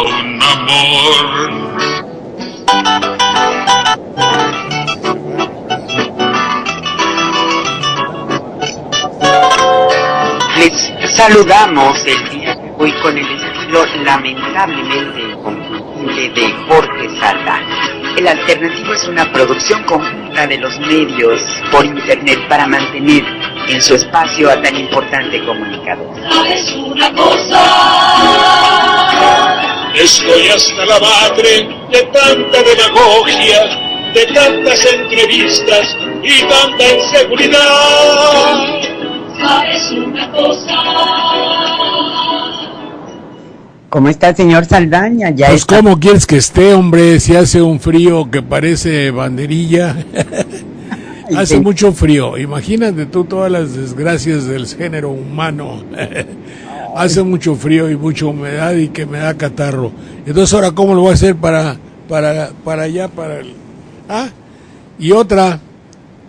un amor. Les saludamos el día de hoy con el estilo lamentablemente inconfundible de Jorge Saldaña. El Alternativo es una producción conjunta de los medios por internet para mantener en su espacio a tan importante comunicador. ¿Sabes una cosa? Estoy hasta la madre de tanta demagogia, de tantas entrevistas y tanta inseguridad. ¿Sabes una cosa? ¿Cómo está el señor Saldaña? Ya pues está. ¿Cómo quieres que esté, hombre? Si hace un frío que parece banderilla. Hace mucho frío. Imagínate tú todas las desgracias del género humano. Hace mucho frío y mucha humedad y que me da catarro. Entonces, ¿ahora cómo lo voy a hacer para allá, para el... Ah, y otra,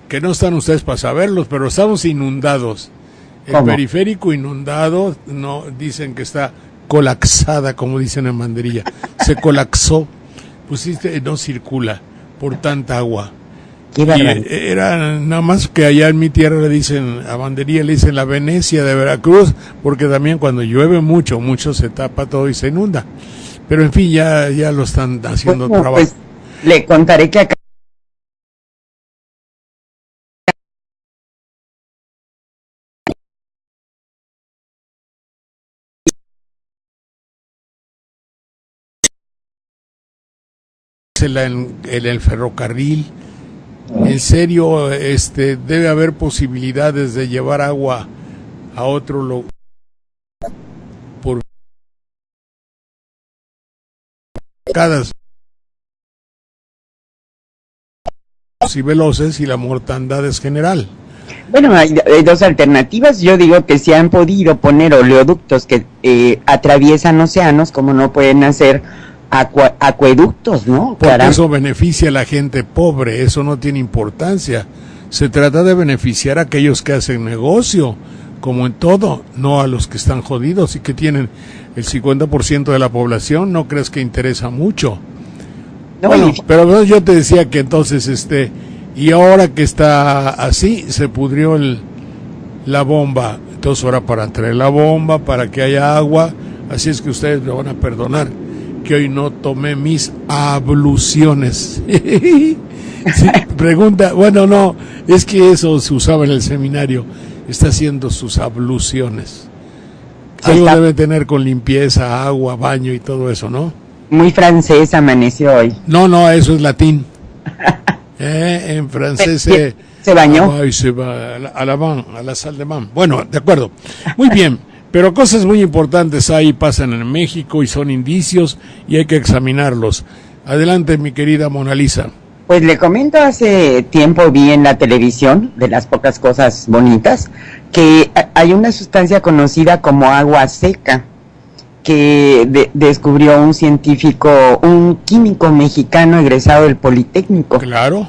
que no están ustedes para saberlos, pero estamos inundados. El ¿Cómo? periférico inundado, no dicen que está colapsada, como dicen en Banderilla. Se colapsó, pues no circula por tanta agua. Qué Y barbaridad. era nada más que allá en mi tierra le dicen, a Banderilla le dicen la Venecia de Veracruz, porque también cuando llueve mucho se tapa todo y se inunda. Pero en fin, ya lo están haciendo Bueno, trabajo. pues, le contaré que acá En el ferrocarril, en serio, debe haber posibilidades de llevar agua a otro lugar por cascadas y veloces, y la mortandad es general. bueno, hay dos alternativas. Yo digo que si han podido poner oleoductos que atraviesan océanos, como no pueden hacer acueductos, ¿no? Porque Caramba. eso beneficia a la gente pobre, eso no tiene importancia. Se trata de beneficiar a aquellos que hacen negocio, como en todo, no a los que están jodidos y que tienen el 50% de la población. ¿No crees que interesa mucho? No, Bueno, y- pero yo te decía que entonces, y ahora que está así, se pudrió la bomba. Entonces ahora para traer la bomba, para que haya agua, así es que ustedes me van a perdonar que hoy no tomé mis abluciones. Sí, pregunta, bueno, no, es que eso se usaba en el seminario, está haciendo sus abluciones. Algo debe tener con limpieza, agua, baño y todo eso, ¿no? muy francés amaneció hoy. No, eso es latín. En francés ¿Se bañó? Ay, se va a la sal de man. Bueno, de acuerdo. Muy bien. Pero cosas muy importantes ahí pasan en México y son indicios y hay que examinarlos. Adelante, mi querida Mona Lisa. Pues le comento, hace tiempo vi en la televisión, de las pocas cosas bonitas, que hay una sustancia conocida como agua seca, que descubrió un científico, un químico mexicano egresado del Politécnico. Claro.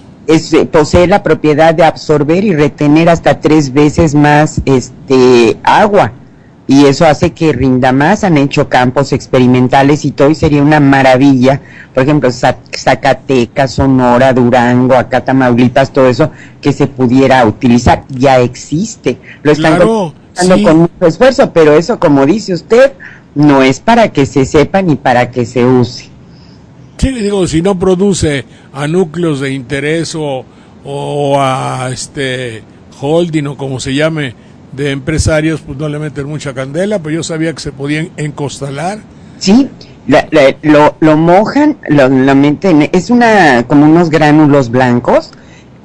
Posee la propiedad de absorber y retener hasta 3 veces más agua. Y eso hace que rinda más. Han hecho campos experimentales y todo, y sería una maravilla. Por ejemplo, Zacatecas, Sonora, Durango, acá Tamaulipas, todo eso que se pudiera utilizar. Ya existe. Lo están sí, con mucho esfuerzo, pero eso, como dice usted, no es para que se sepa ni para que se use. Sí, digo, si no produce a núcleos de interés o a holding o como se llame, de empresarios, pues no le meten mucha candela, pero yo sabía que se podían encostalar. Sí, lo mojan, lo meten, es como unos gránulos blancos,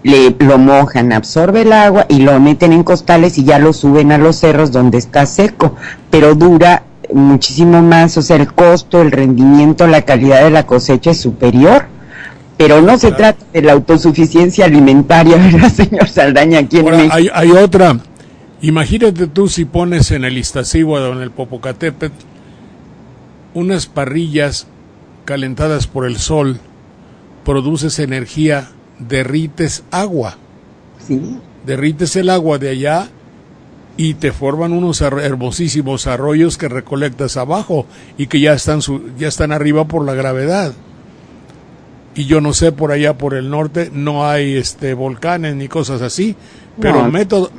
lo mojan, absorbe el agua y lo meten en costales y ya lo suben a los cerros donde está seco, pero dura muchísimo más, o sea, el costo, el rendimiento, la calidad de la cosecha es superior. Pero no se trata de la autosuficiencia alimentaria, ¿verdad, señor Saldaña? Aquí en Ahora, México. hay otra. Imagínate tú si pones en el Iztaccíhuatl o en el Popocatépetl unas parrillas calentadas por el sol, produces energía, derrites agua. Sí. Derrites el agua de allá y te forman unos hermosísimos arroyos que recolectas abajo y que ya están arriba por la gravedad. Y yo no sé, por allá por el norte no hay volcanes ni cosas así, pero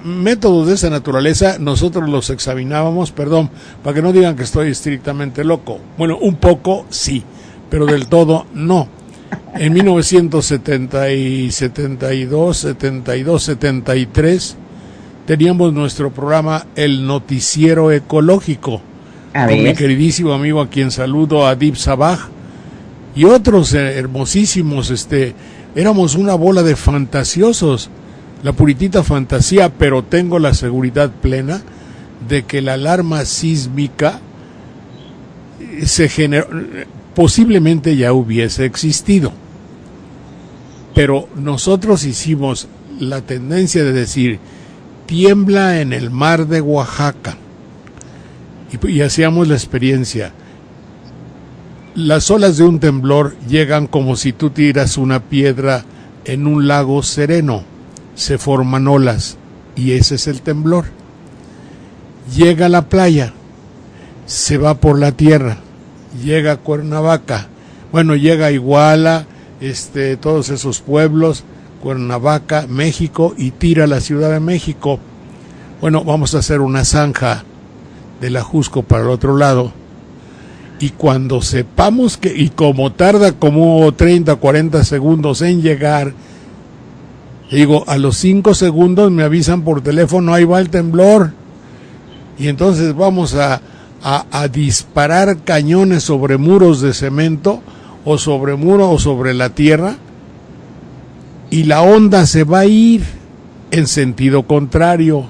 métodos de esa naturaleza nosotros los examinábamos, perdón, para que no digan que estoy estrictamente loco. Bueno, un poco sí, pero del todo no. En 1972, 73 teníamos nuestro programa El Noticiero Ecológico, con mi queridísimo amigo a quien saludo, Adib Sabah, y otros hermosísimos. Éramos una bola de fantasiosos, la puritita fantasía, pero tengo la seguridad plena de que la alarma sísmica se generó, posiblemente ya hubiese existido, pero nosotros hicimos la tendencia de decir tiembla en el mar de Oaxaca, y hacíamos la experiencia. Las olas de un temblor llegan como si tú tiras una piedra en un lago sereno, se forman olas, y ese es el temblor. Llega a la playa, se va por la tierra, llega a Cuernavaca, bueno, llega a Iguala, todos esos pueblos, Cuernavaca, México, y tira a la Ciudad de México. Bueno, vamos a hacer una zanja de la Jusco para el otro lado, y cuando sepamos que, y como tarda como 30, 40 segundos en llegar, digo, a los 5 segundos me avisan por teléfono, ahí va el temblor, y entonces vamos a disparar cañones sobre muros de cemento, o sobre muro o sobre la tierra, y la onda se va a ir en sentido contrario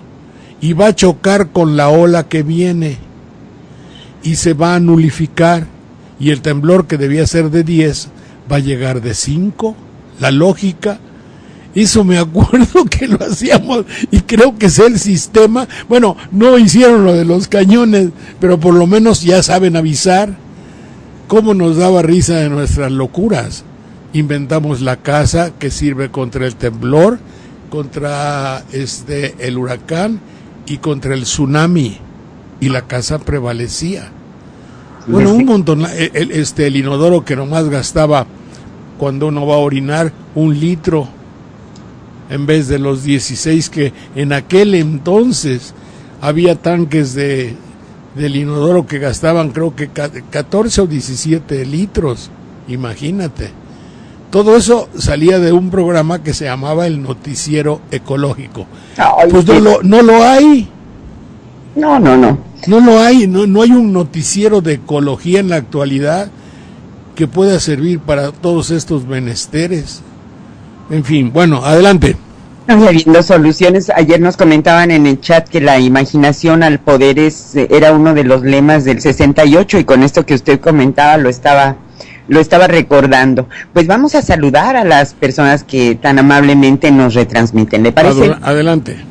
y va a chocar con la ola que viene y se va a nulificar, y el temblor que debía ser de 10 va a llegar de 5. La lógica, eso me acuerdo que lo hacíamos, y creo que es el sistema. Bueno, no hicieron lo de los cañones, pero por lo menos ya saben avisar. Cómo nos daba risa de nuestras locuras. Inventamos la casa que sirve contra el temblor, contra el huracán y contra el tsunami, y la casa prevalecía. Bueno, un montón. El inodoro que nomás gastaba, cuando uno va a orinar, 1 litro en vez de los 16 que en aquel entonces había tanques del inodoro que gastaban, creo que 14 o 17 litros, imagínate. Todo eso salía de un programa que se llamaba El Noticiero Ecológico. Ay, pues no lo hay. No. No lo hay, no hay un noticiero de ecología en la actualidad que pueda servir para todos estos menesteres. En fin, bueno, adelante. Viendo soluciones, ayer nos comentaban en el chat que la imaginación al poder era uno de los lemas del 68, y con esto que usted comentaba lo estaba recordando. Pues vamos a saludar a las personas que tan amablemente nos retransmiten, ¿le parece? Adelante.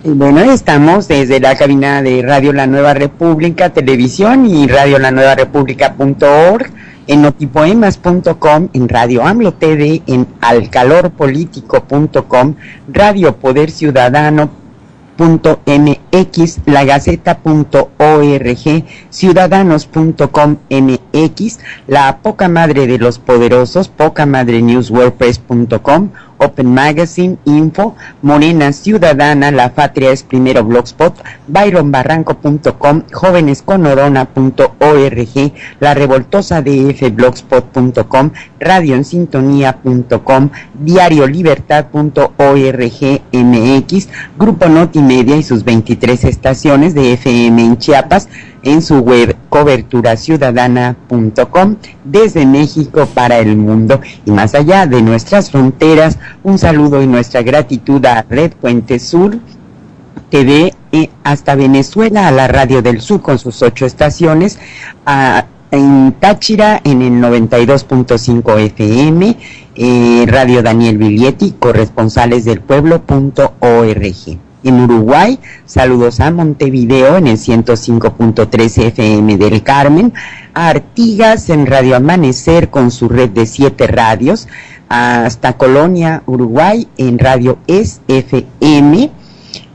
Bueno, estamos desde la cabina de Radio La Nueva República Televisión y radiolanuevarepublica.org, en notipoemas.com, en Radio AMLO TV, en alcalorpolitico.com, Radio Poder Ciudadano.mx, lagaceta.org, ciudadanos.com.mx, la poca madre de los poderosos, pocamadrenewswordpress.com, Open Magazine, Info, Morena Ciudadana, La Patria es Primero Blogspot, byronbarranco.com, jovenesconodona.org, La Revoltosa DF Blogspot.com, radioensintonía.com, diariolibertad.org MX, Grupo Notimedia y sus 23 estaciones de FM en Chiapas, en su web coberturaciudadana.com, desde México para el mundo y más allá de nuestras fronteras. Un saludo y nuestra gratitud a Red Puente Sur TV, hasta Venezuela, a la Radio del Sur con sus 8 estaciones, en Táchira en el 92.5 FM, Radio Daniel Viglietti, corresponsales del pueblo.org. En Uruguay, saludos a Montevideo en el 105.3 FM del Carmen, a Artigas en Radio Amanecer con su red de 7 radios, hasta Colonia, Uruguay en Radio Es FM,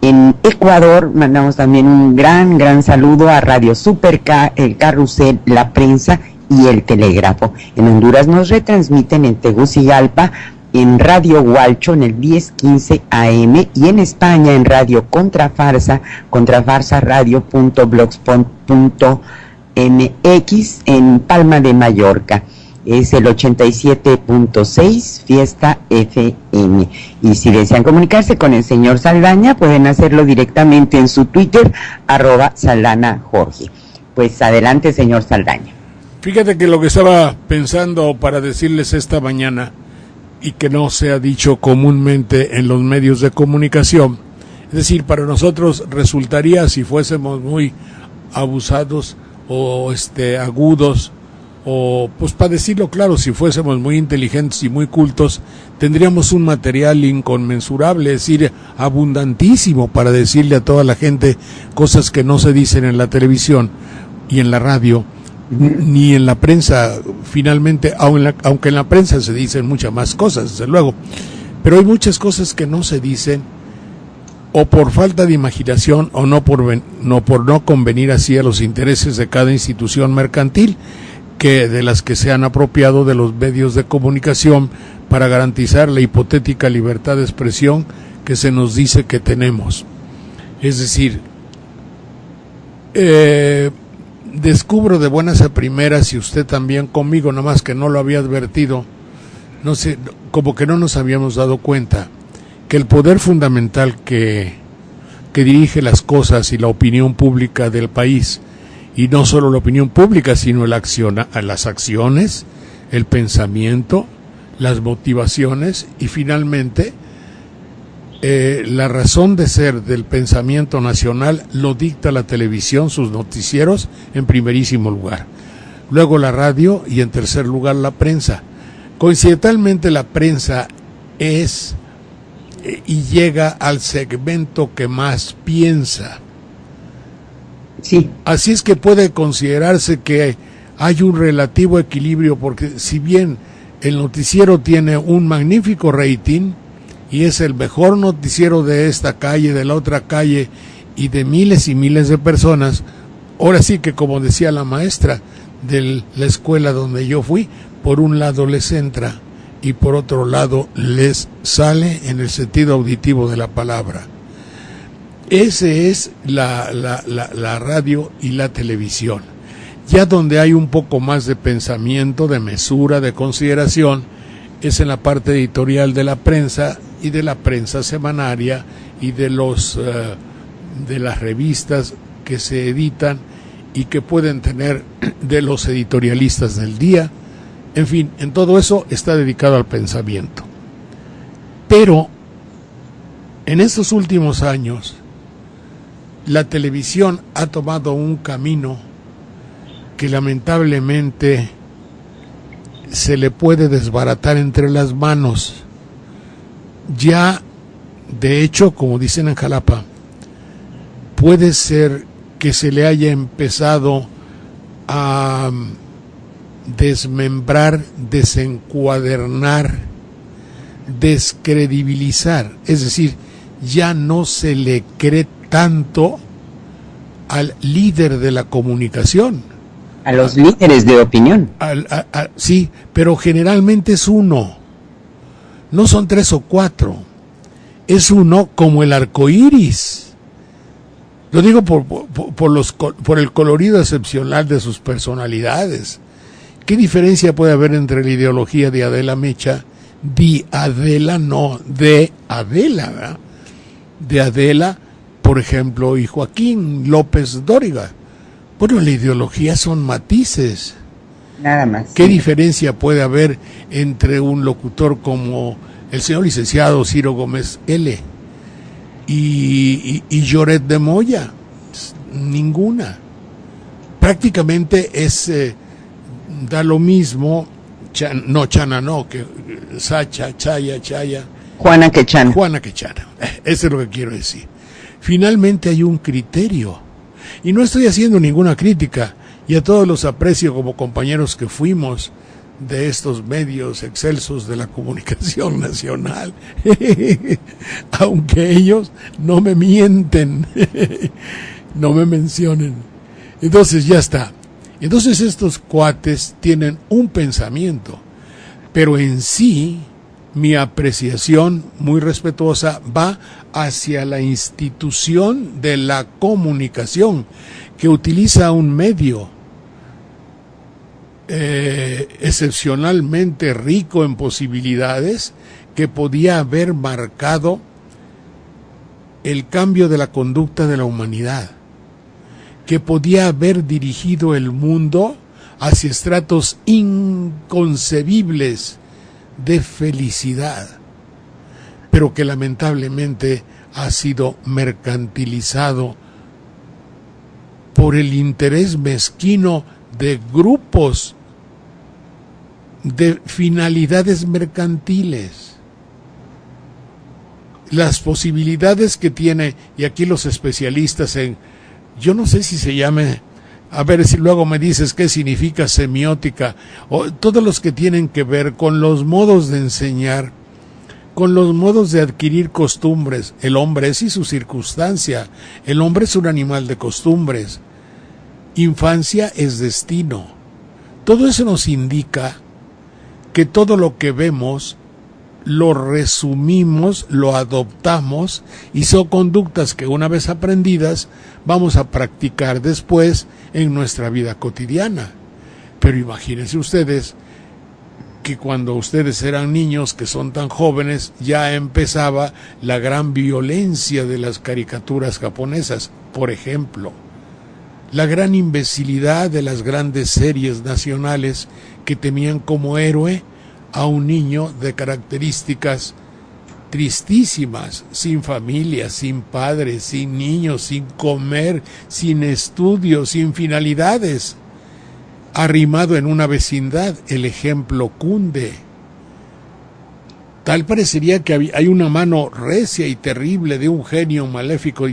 En Ecuador mandamos también un gran saludo a Radio Super K, el Carrusel, La Prensa y el Telégrafo. En Honduras nos retransmiten en Tegucigalpa, en Radio Hualcho en el 1015 AM, y en España en Radio Contrafarsa, contrafarsaradio.blogspot.mx, en Palma de Mallorca. Es el 87.6 Fiesta FM. Y si desean comunicarse con el señor Saldaña, pueden hacerlo directamente en su Twitter, @SaldanaJorge. Pues adelante, señor Saldaña. Fíjate que lo que estaba pensando para decirles esta mañana, y que no se ha dicho comúnmente en los medios de comunicación, es decir, para nosotros resultaría, si fuésemos muy abusados o agudos, o pues para decirlo claro, si fuésemos muy inteligentes y muy cultos, tendríamos un material inconmensurable, es decir, abundantísimo para decirle a toda la gente cosas que no se dicen en la televisión y en la radio, ni en la prensa, finalmente, aunque en la prensa se dicen muchas más cosas, desde luego, pero hay muchas cosas que no se dicen, o por falta de imaginación, o por no convenir así a los intereses de cada institución mercantil, de las que se han apropiado de los medios de comunicación para garantizar la hipotética libertad de expresión que se nos dice que tenemos. Es decir, descubro de buenas a primeras, y usted también conmigo, nada más que no lo había advertido, no sé, como que no nos habíamos dado cuenta, que el poder fundamental que dirige las cosas y la opinión pública del país, y no solo la opinión pública, sino las acciones, el pensamiento, las motivaciones y finalmente la razón de ser del pensamiento nacional lo dicta la televisión, sus noticieros en primerísimo lugar, luego la radio y en tercer lugar la prensa. Coincidentalmente la prensa es y llega al segmento que más piensa. Sí. Así es que puede considerarse que hay un relativo equilibrio, porque si bien el noticiero tiene un magnífico rating y es el mejor noticiero de esta calle, de la otra calle y de miles y miles de personas, ahora sí que, como decía la maestra de la escuela donde yo fui, por un lado les entra y por otro lado les sale en el sentido auditivo de la palabra. Ese es la radio y la televisión. Ya donde hay un poco más de pensamiento, de mesura, de consideración, es en la parte editorial de la prensa y de la prensa semanaria y de las revistas que se editan y que pueden tener de los editorialistas del día. En fin, en todo eso está dedicado al pensamiento. Pero en estos últimos años la televisión ha tomado un camino que lamentablemente se le puede desbaratar entre las manos. Ya, de hecho, como dicen en Jalapa, puede ser que se le haya empezado a desmembrar, desencuadernar, descredibilizar. Es decir, ya no se le cree tanto al líder de la comunicación. A los líderes de opinión. Sí, pero generalmente es uno. No son 3 o 4. Es uno como el arco iris. Lo digo por el colorido excepcional de sus personalidades. ¿Qué diferencia puede haber entre la ideología de Adela Mecha, de Adela, ¿verdad? De Adela, por ejemplo, y Joaquín López Dóriga? Bueno, la ideología son matices. Nada más. ¿Qué diferencia puede haber entre un locutor como el señor licenciado Ciro Gómez L. y Lloret de Moya? Ninguna. Prácticamente da lo mismo. Chana no, que Sacha, Chaya. Juana Quechana. Eso es lo que quiero decir. Finalmente hay un criterio. Y no estoy haciendo ninguna crítica. Y a todos los aprecio como compañeros que fuimos de estos medios excelsos de la comunicación nacional, aunque ellos no me mienten, no me mencionen. Entonces ya está. Entonces estos cuates tienen un pensamiento, pero en sí mi apreciación muy respetuosa va hacia la institución de la comunicación, que utiliza un medio excepcionalmente rico en posibilidades, que podía haber marcado el cambio de la conducta de la humanidad, que podía haber dirigido el mundo hacia estratos inconcebibles de felicidad, pero que lamentablemente ha sido mercantilizado por el interés mezquino de grupos de finalidades mercantiles. Las posibilidades que tiene, y aquí los especialistas en, yo no sé si se llame, a ver si luego me dices qué significa semiótica, o todos los que tienen que ver con los modos de enseñar, con los modos de adquirir costumbres. El hombre es y su circunstancia, el hombre es un animal de costumbres, infancia es destino. Todo eso nos indica que todo lo que vemos lo resumimos, lo adoptamos, y son conductas que una vez aprendidas vamos a practicar después en nuestra vida cotidiana. Pero imagínense ustedes que cuando ustedes eran niños, que son tan jóvenes, ya empezaba la gran violencia de las caricaturas japonesas, por ejemplo, la gran imbecilidad de las grandes series nacionales que tenían como héroe a un niño de características tristísimas, sin familia, sin padre, sin niños, sin comer, sin estudios, sin finalidades, arrimado en una vecindad. El ejemplo cunde. Tal parecería que hay una mano recia y terrible de un genio maléfico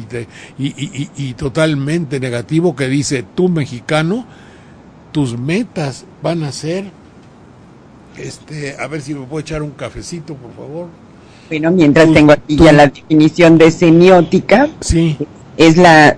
y totalmente negativo que dice: tú, mexicano, tus metas van a ser a ver si me puedo echar un cafecito, por favor. Bueno, mientras tengo aquí ya la definición de semiótica. Sí. Es la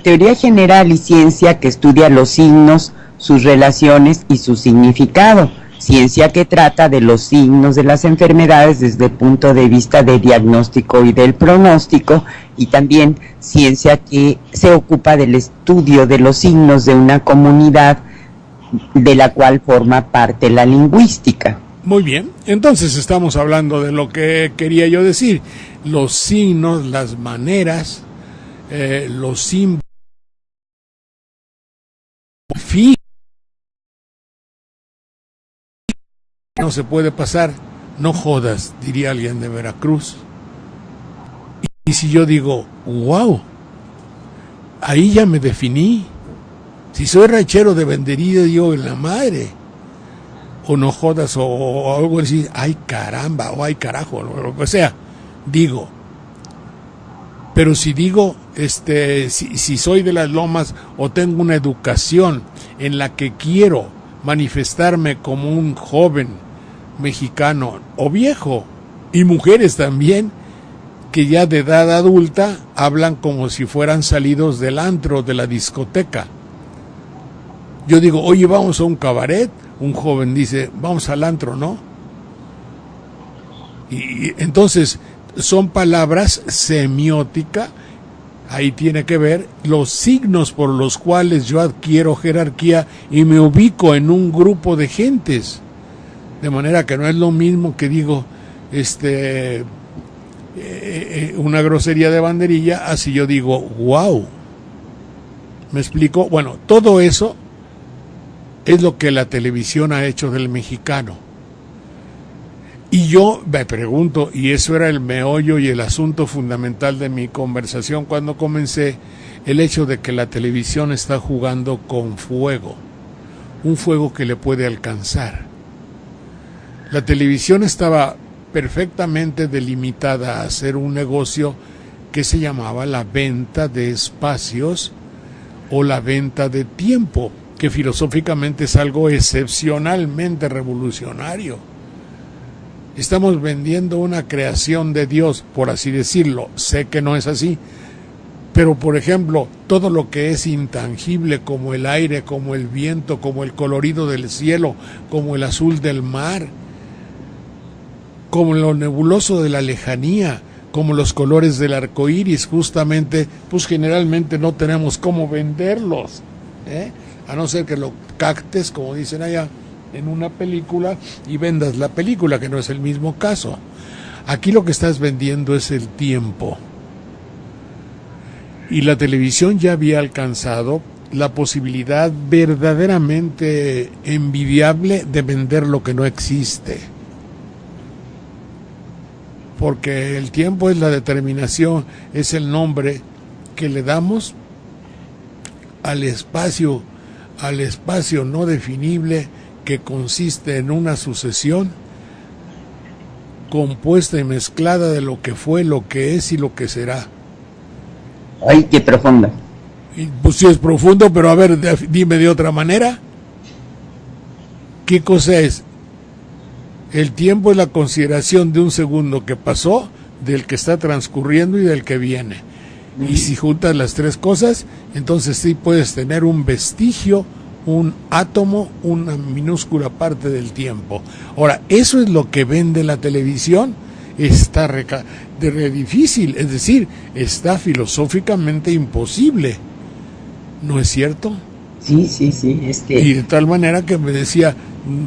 teoría general y ciencia que estudia los signos, sus relaciones y su significado. Ciencia que trata de los signos de las enfermedades desde el punto de vista de diagnóstico y del pronóstico, y también ciencia que se ocupa del estudio de los signos de una comunidad de la cual forma parte la lingüística. Muy bien, entonces estamos hablando de lo que quería yo decir: los signos, las maneras, los símbolos, no se puede pasar. No jodas, diría alguien de Veracruz. Y si yo digo, wow, ahí ya me definí. Si soy ranchero de vendería, digo, en la madre. O no jodas, o algo así, ay caramba, o ay carajo, lo que sea, digo. Pero si digo, si soy de las lomas, o tengo una educación en la que quiero manifestarme como un joven mexicano o viejo, y mujeres también, que ya de edad adulta hablan como si fueran salidos del antro, de la discoteca. Yo digo, oye, vamos a un cabaret. Un joven dice, vamos al antro, ¿no? Y entonces son palabras semiótica. Ahí tiene que ver los signos por los cuales yo adquiero jerarquía y me ubico en un grupo de gentes. De manera que no es lo mismo que digo una grosería de banderilla, así yo digo, wow. ¿Me explico? Bueno, todo eso es lo que la televisión ha hecho del mexicano. Y yo me pregunto, y eso era el meollo y el asunto fundamental de mi conversación cuando comencé, el hecho de que la televisión está jugando con fuego, un fuego que le puede alcanzar. La televisión estaba perfectamente delimitada a hacer un negocio que se llamaba la venta de espacios o la venta de tiempo. que filosóficamente es algo excepcionalmente revolucionario. Estamos vendiendo una creación de Dios, por así decirlo. Sé que no es así, pero por ejemplo, todo lo que es intangible, como el aire, como el viento, como el colorido del cielo, como el azul del mar, como lo nebuloso de la lejanía, como los colores del arco iris, justamente, pues generalmente no tenemos cómo venderlos, a no ser que lo captes, como dicen allá, en una película y vendas la película, que no es el mismo caso. Aquí lo que estás vendiendo es el tiempo. Y la televisión ya había alcanzado la posibilidad verdaderamente envidiable de vender lo que no existe. Porque el tiempo es la determinación, es el nombre que le damos al espacio no definible, que consiste en una sucesión compuesta y mezclada de lo que fue, lo que es y lo que será. Ay, qué profundo. Y pues sí es profundo, pero a ver, dime de otra manera. ¿Qué cosa es? El tiempo es la consideración de un segundo que pasó, del que está transcurriendo y del que viene. Y si juntas las tres cosas, entonces sí puedes tener un vestigio, un átomo, una minúscula parte del tiempo. Ahora, eso es lo que vende la televisión. Está difícil, es decir, está filosóficamente imposible. ¿No es cierto? Sí. Y de tal manera que me decía,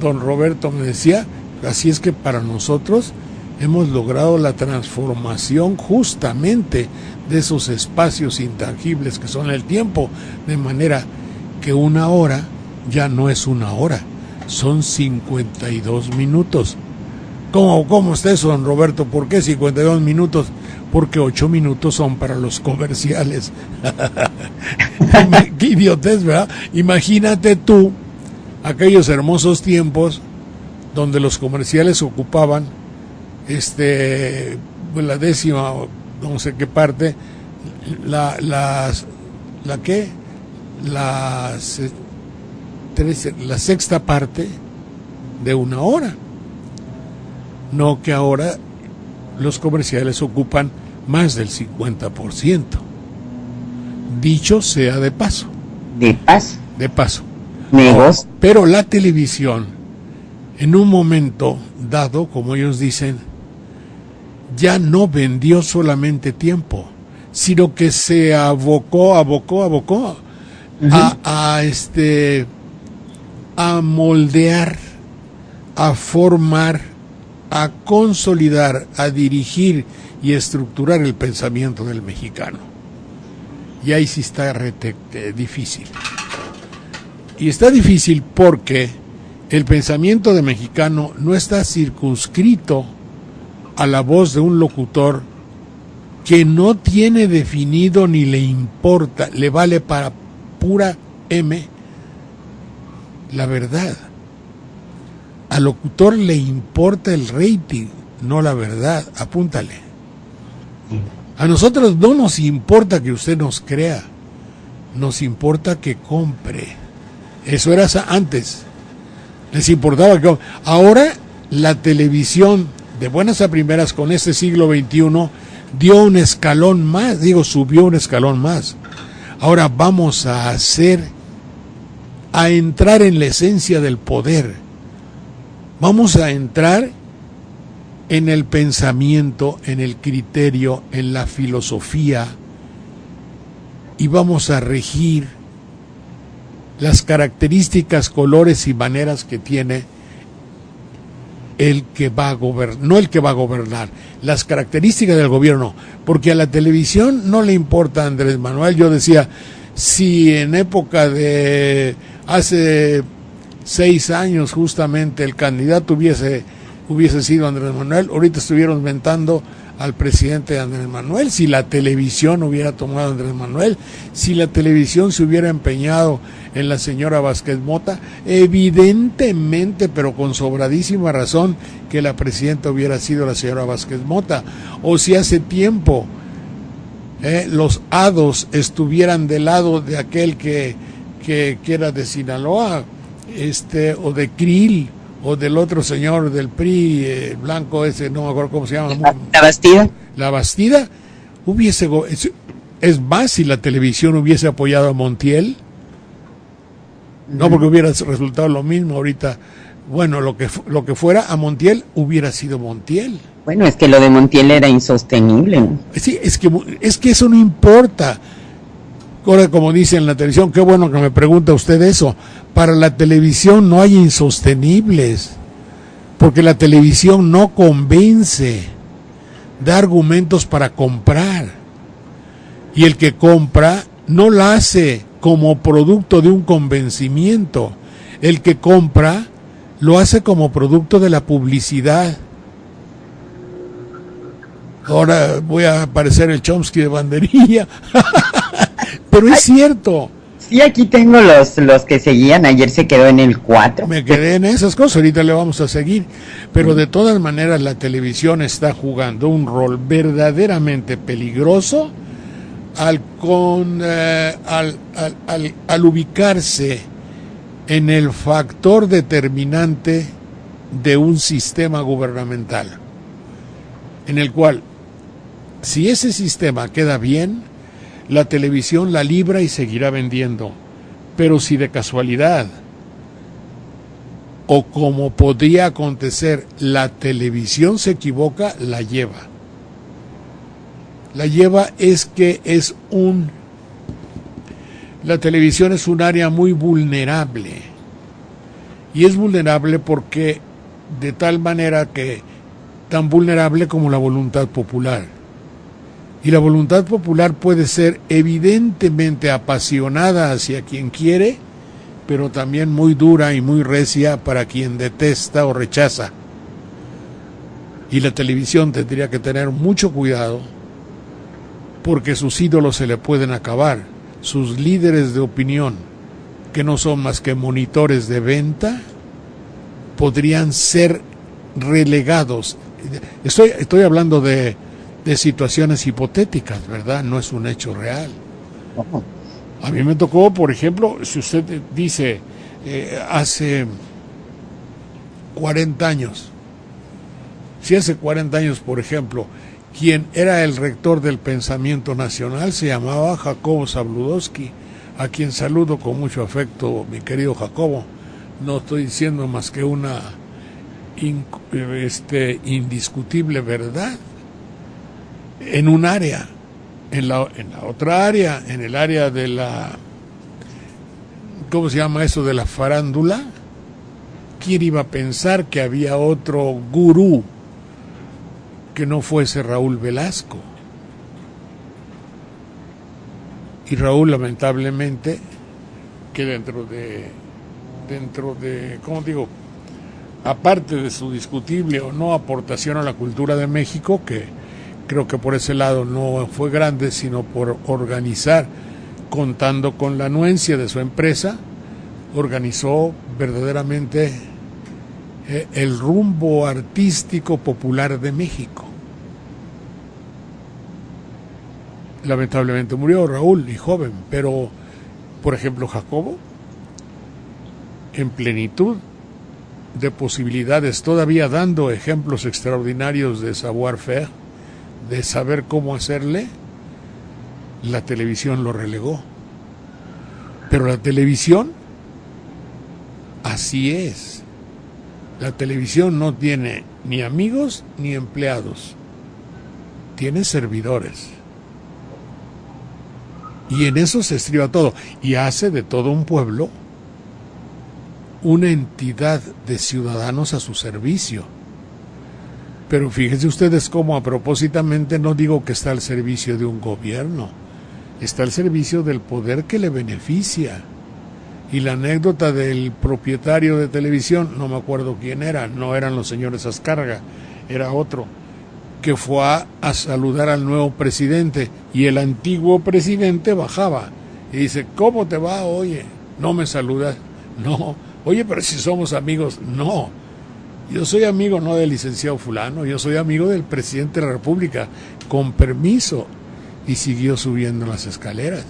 don Roberto me decía, así es que para nosotros hemos logrado la transformación justamente de esos espacios intangibles que son el tiempo, de manera que una hora ya no es una hora, son 52 minutos. ¿Cómo está eso, don Roberto? ¿Por qué 52 minutos? Porque 8 minutos son para los comerciales. Qué idiotez, ¿verdad? Imagínate tú aquellos hermosos tiempos donde los comerciales ocupaban la décima, no sé qué parte, la sexta parte de una hora. No que ahora los comerciales ocupan más del 50%. Dicho sea de paso. De paso. Negocio. Pero la televisión, en un momento dado, como ellos dicen, ya no vendió solamente tiempo, sino que se abocó a moldear, a formar, a consolidar, a dirigir y estructurar el pensamiento del mexicano. Y ahí sí está difícil. Y está difícil porque el pensamiento de mexicano no está circunscrito a la voz de un locutor que no tiene definido ni le importa, le vale para pura M la verdad. Al locutor le importa el rating, no la verdad. Apúntale. A nosotros no nos importa que usted nos crea, nos importa que compre. Eso era antes. Les importaba que... Ahora la televisión, de buenas a primeras, con este siglo XXI, dio un escalón más, subió un escalón más. Ahora vamos a entrar en la esencia del poder. Vamos a entrar en el pensamiento, en el criterio, en la filosofía, y vamos a regir las características, colores y maneras que tiene el que va a gobernar, no el que va a gobernar, las características del gobierno, porque a la televisión no le importa Andrés Manuel. Yo decía, si en época de hace 6 años justamente el candidato hubiese sido Andrés Manuel, ahorita estuvieron mentando al presidente Andrés Manuel. Si la televisión hubiera tomado a Andrés Manuel, si la televisión se hubiera empeñado en la señora Vázquez Mota, evidentemente, pero con sobradísima razón, que la presidenta hubiera sido la señora Vázquez Mota. O si hace tiempo los hados estuvieran del lado de aquel que que era de Sinaloa, o de Krill, o del otro señor del PRI, blanco ese, no me acuerdo cómo se llama. La Bastida. La Bastida, es más, si la televisión hubiese apoyado a Montiel, no porque hubiera resultado lo mismo ahorita, bueno, lo que fuera a Montiel hubiera sido Montiel. Bueno, es que lo de Montiel era insostenible, ¿no? Sí, es que eso no importa. Ahora, como dice en la televisión, qué bueno que me pregunta usted eso. Para la televisión no hay insostenibles, porque la televisión no convence, da argumentos para comprar. Y el que compra no la hace como producto de un convencimiento. El que compra lo hace como producto de la publicidad. Ahora voy a parecer el Chomsky de banderilla. Pero es cierto. Sí, aquí tengo los que seguían. Ayer se quedó en el 4. Me quedé en esas cosas, ahorita le vamos a seguir. Pero de todas maneras la televisión está jugando un rol verdaderamente peligroso al ubicarse en el factor determinante de un sistema gubernamental, en el cual, si ese sistema queda bien, la televisión la libra y seguirá vendiendo. Pero si de casualidad, o como podría acontecer, la televisión se equivoca, la lleva. La lleva es que la televisión es un área muy vulnerable. Y es vulnerable porque de tal manera que tan vulnerable como la voluntad popular. Y la voluntad popular puede ser evidentemente apasionada hacia quien quiere, pero también muy dura y muy recia para quien detesta o rechaza. Y la televisión tendría que tener mucho cuidado, porque sus ídolos se le pueden acabar, sus líderes de opinión, que no son más que monitores de venta, podrían ser relegados. Estoy hablando de situaciones hipotéticas, ¿verdad? No es un hecho real. A mí me tocó, por ejemplo, si usted dice hace 40 años, si hace 40 años, por ejemplo, quien era el rector del pensamiento nacional se llamaba Jacobo Zabludovsky, a quien saludo con mucho afecto, mi querido Jacobo. No estoy diciendo más que una indiscutible verdad. En un área, en la otra área, en el área de la, ¿cómo se llama eso? De la farándula. ¿Quién iba a pensar que había otro gurú que no fuese Raúl Velasco? Y Raúl, lamentablemente, que dentro de, ¿cómo digo? Aparte de su discutible o no aportación a la cultura de México, que creo que por ese lado no fue grande, sino por organizar, contando con la anuencia de su empresa, organizó verdaderamente el rumbo artístico popular de México. Lamentablemente murió Raúl, y joven, pero, por ejemplo, Jacobo, en plenitud de posibilidades, todavía dando ejemplos extraordinarios de savoir-faire, de saber cómo hacerle, la televisión lo relegó. Pero la televisión, así es. La televisión no tiene ni amigos ni empleados, tiene servidores. Y en eso se estriba todo, y hace de todo un pueblo una entidad de ciudadanos a su servicio. Pero fíjense ustedes cómo a propósitamente no digo que está al servicio de un gobierno, está al servicio del poder que le beneficia. Y la anécdota del propietario de televisión, no me acuerdo quién era, no eran los señores Azcárraga, era otro, que fue a saludar al nuevo presidente, y el antiguo presidente bajaba y dice: ¿cómo te va? Oye, ¿no me saludas? No. Oye, pero si somos amigos. No, yo soy amigo no del licenciado fulano, yo soy amigo del presidente de la República, con permiso. Y siguió subiendo las escaleras.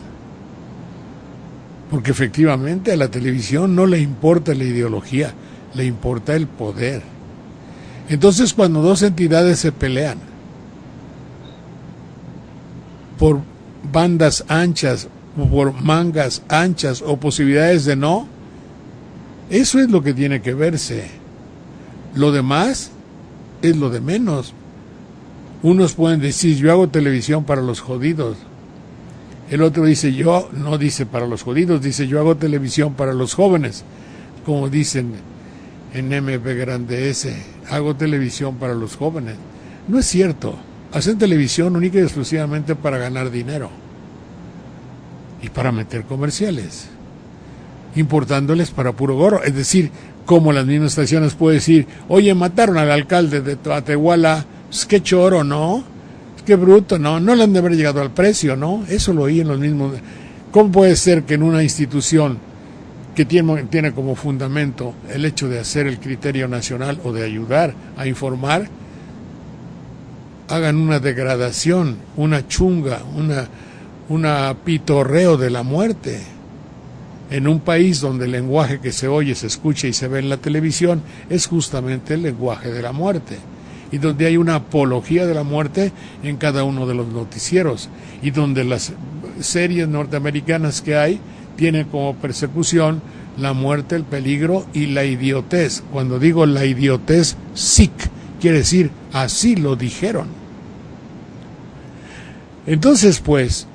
Porque efectivamente a la televisión no le importa la ideología, le importa el poder. Entonces, cuando dos entidades se pelean por bandas anchas, o por mangas anchas o posibilidades de no, eso es lo que tiene que verse. Lo demás es lo de menos. Unos pueden decir, yo hago televisión para los jodidos. El otro dice, yo, no dice para los jodidos, dice, yo hago televisión para los jóvenes. Como dicen en MP Grande S, hago televisión para los jóvenes. No es cierto. Hacen televisión única y exclusivamente para ganar dinero. Y para meter comerciales. Importándoles para puro gorro. Es decir, como las mismas estaciones pueden decir, oye, mataron al alcalde de Matehuala, pues qué choro, ¿no? Qué bruto, ¿no? No le han de haber llegado al precio, ¿no? Eso lo oí en los mismos. ¿Cómo puede ser que en una institución que tiene como fundamento el hecho de hacer el criterio nacional o de ayudar a informar, hagan una degradación, una chunga, una pitorreo de la muerte? En un país donde el lenguaje que se oye, se escucha y se ve en la televisión es justamente el lenguaje de la muerte, y donde hay una apología de la muerte en cada uno de los noticieros, y donde las series norteamericanas que hay tienen como persecución la muerte, el peligro y la idiotez. Cuando digo la idiotez, sick, quiere decir así lo dijeron. Entonces, pues,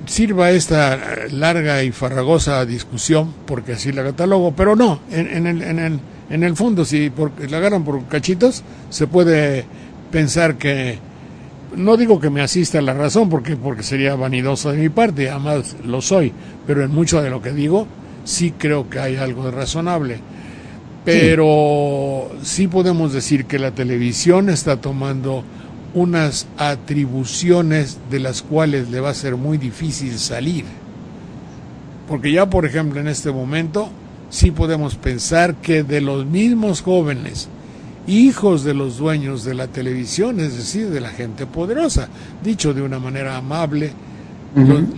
sirva esta larga y farragosa discusión, porque así la catalogo, pero no, en el fondo, si la agarran por cachitos, se puede pensar que, no digo que me asista a la razón, porque sería vanidoso de mi parte, además lo soy, pero en mucho de lo que digo, sí creo que hay algo de razonable. Pero sí podemos decir que la televisión está tomando unas atribuciones de las cuales le va a ser muy difícil salir. Porque ya, por ejemplo, en este momento, sí podemos pensar que de los mismos jóvenes, hijos de los dueños de la televisión, es decir, de la gente poderosa, dicho de una manera amable,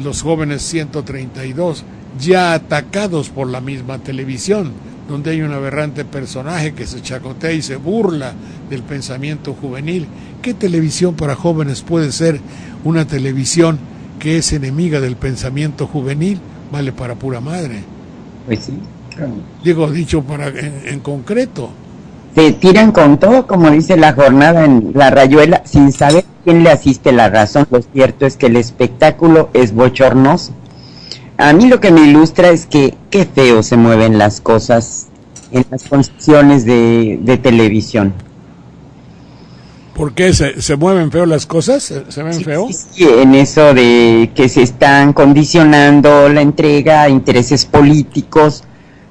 los jóvenes 132, ya atacados por la misma televisión, donde hay un aberrante personaje que se chacotea y se burla del pensamiento juvenil. ¿Qué televisión para jóvenes puede ser una televisión que es enemiga del pensamiento juvenil? Vale para pura madre. Pues sí. Digo, dicho en concreto. Se tiran con todo, como dice la jornada en La Rayuela, sin saber quién le asiste la razón. Lo cierto es que el espectáculo es bochornoso. A mí lo que me ilustra es que qué feo se mueven las cosas en las concesiones de televisión. ¿Por qué se mueven feo las cosas? ¿Se ven feo? Sí, en eso de que se están condicionando la entrega a intereses políticos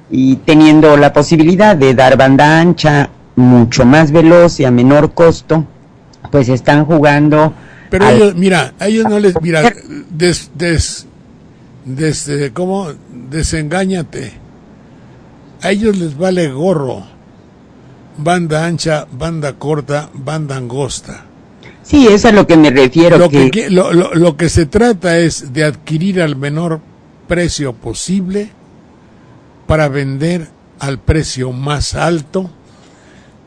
y teniendo la posibilidad de dar banda ancha mucho más veloz y a menor costo, pues están jugando. Pero ellos, mira, a ellos no les, mira, ¿cómo? Desengáñate. A ellos les vale gorro. Banda ancha, banda corta, banda angosta. Sí, eso es a lo que me refiero. Lo que se trata es de adquirir al menor precio posible para vender al precio más alto,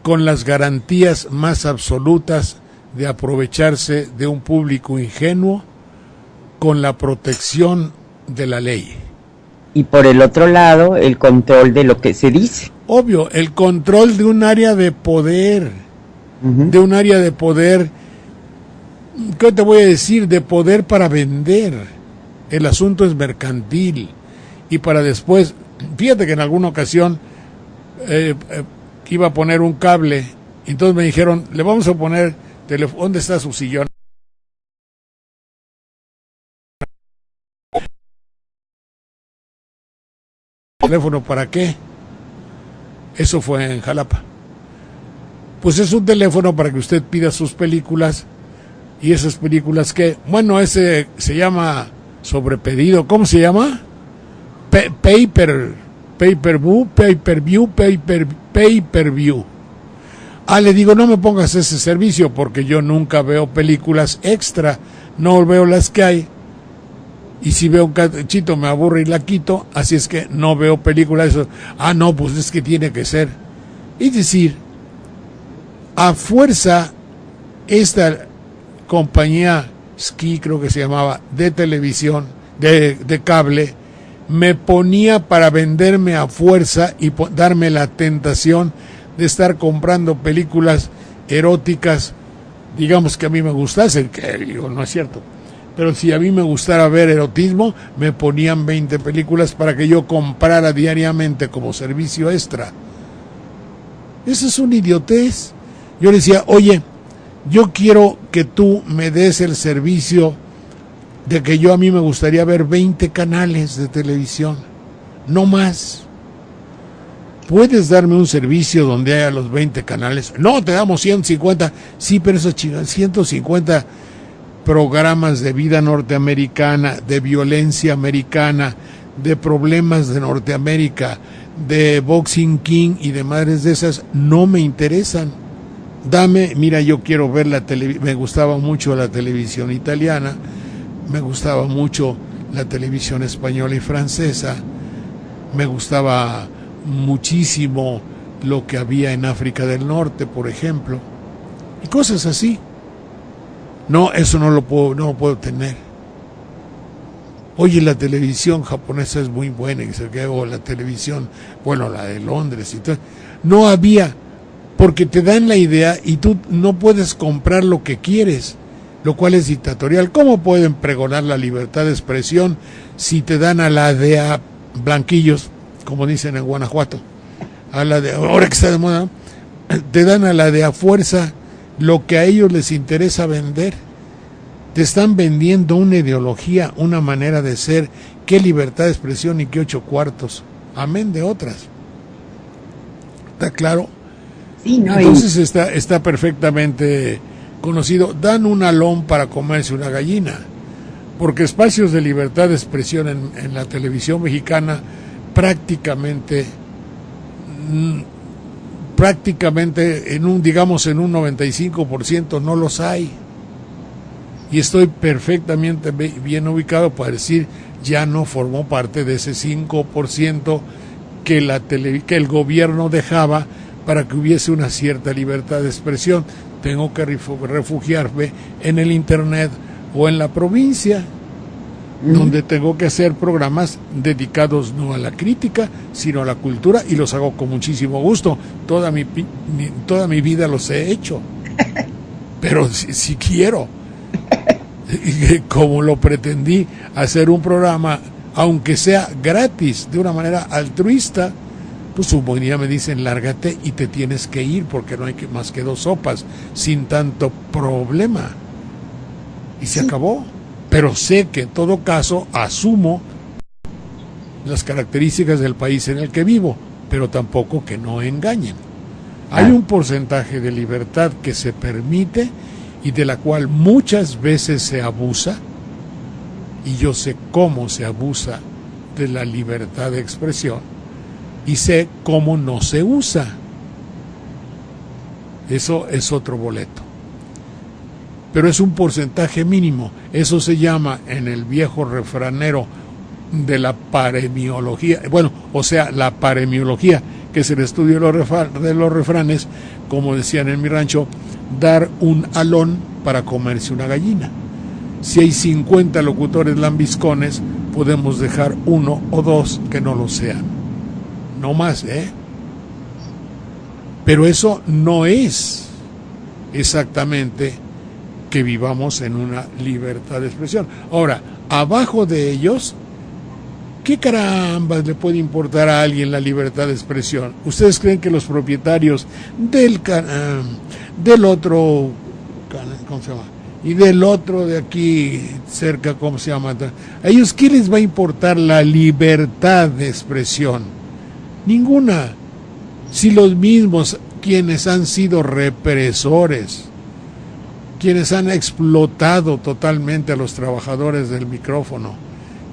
con las garantías más absolutas de aprovecharse de un público ingenuo, con la protección de la ley. Y por el otro lado, el control de lo que se dice. Obvio, el control de un área de poder, de un área de poder, ¿qué te voy a decir? De poder para vender. El asunto es mercantil. Y para después, fíjate que en alguna ocasión iba a poner un cable, y entonces me dijeron, le vamos a poner teléfono, ¿dónde está su sillón? ¿Teléfono para qué? Eso fue en Jalapa. Pues es un teléfono para que usted pida sus películas, y esas películas que, bueno, ese se llama sobrepedido, ¿cómo se llama? Pay-per-view. Ah, le digo, no me pongas ese servicio porque yo nunca veo películas extra, no veo las que hay, y si veo un cachito me aburre y la quito, así es que no veo películas. Eso. No, pues es que tiene que ser. Es decir, a fuerza, esta compañía Sky, creo que se llamaba, de televisión, de cable, me ponía para venderme a fuerza y darme la tentación de estar comprando películas eróticas, digamos que a mí me gustasen, que digo, no es cierto, pero si a mí me gustara ver erotismo, me ponían 20 películas para que yo comprara diariamente como servicio extra. Eso es una idiotez. Yo le decía, oye, yo quiero que tú me des el servicio de que a mí me gustaría ver 20 canales de televisión, no más. ¿Puedes darme un servicio donde haya los 20 canales? No, te damos 150. Sí, pero esos 150 programas de vida norteamericana, de violencia americana, de problemas de Norteamérica, de Boxing King y de madres de esas, no me interesan. Dame, mira, yo quiero ver me gustaba mucho la televisión italiana, me gustaba mucho la televisión española y francesa, me gustaba muchísimo lo que había en África del Norte, por ejemplo, y cosas así. No, eso no lo puedo tener. Oye, la televisión japonesa es muy buena, o la televisión, bueno, la de Londres y todo. No había, porque te dan la idea y tú no puedes comprar lo que quieres, lo cual es dictatorial. ¿Cómo pueden pregonar la libertad de expresión si te dan a la de a blanquillos, como dicen en Guanajuato, a la de, ahora que está de moda, te dan a la de a fuerza lo que a ellos les interesa vender? Te están vendiendo una ideología, una manera de ser, qué libertad de expresión y qué 8 cuartos, amén de otras. ¿Está claro? Sí, no, entonces está perfectamente conocido. Dan un alón para comerse una gallina, porque espacios de libertad de expresión en la televisión mexicana prácticamente en un 95% no los hay. Y estoy perfectamente bien ubicado para decir, ya no formó parte de ese 5% que el gobierno dejaba para que hubiese una cierta libertad de expresión. Tengo que refugiarme en el internet o en la provincia, donde tengo que hacer programas dedicados no a la crítica, sino a la cultura, y los hago con muchísimo gusto. Toda mi vida los he hecho, pero si quiero, como lo pretendí, hacer un programa, aunque sea gratis, de una manera altruista, pues un buen día me dicen, lárgate y te tienes que ir, porque no hay más que 2 sopas, sin tanto problema. Y se acabó. Pero sé que en todo caso asumo las características del país en el que vivo, pero tampoco que no engañen. Hay un porcentaje de libertad que se permite y de la cual muchas veces se abusa, y yo sé cómo se abusa de la libertad de expresión y sé cómo no se usa. Eso es otro boleto. Pero es un porcentaje mínimo. Eso se llama, en el viejo refranero de la paremiología, la paremiología, que es el estudio de los refranes, como decían en mi rancho, dar un alón para comerse una gallina. Si hay 50 locutores lambiscones, podemos dejar 1 o 2 que no lo sean. No más, Pero eso no es exactamente que vivamos en una libertad de expresión. Ahora, abajo de ellos, ¿qué carambas le puede importar a alguien la libertad de expresión? ¿Ustedes creen que los propietarios del otro, ¿cómo se llama? Y del otro de aquí cerca, ¿cómo se llama? ¿A ellos qué les va a importar la libertad de expresión? Ninguna. Si los mismos quienes han sido represores, quienes han explotado totalmente a los trabajadores del micrófono,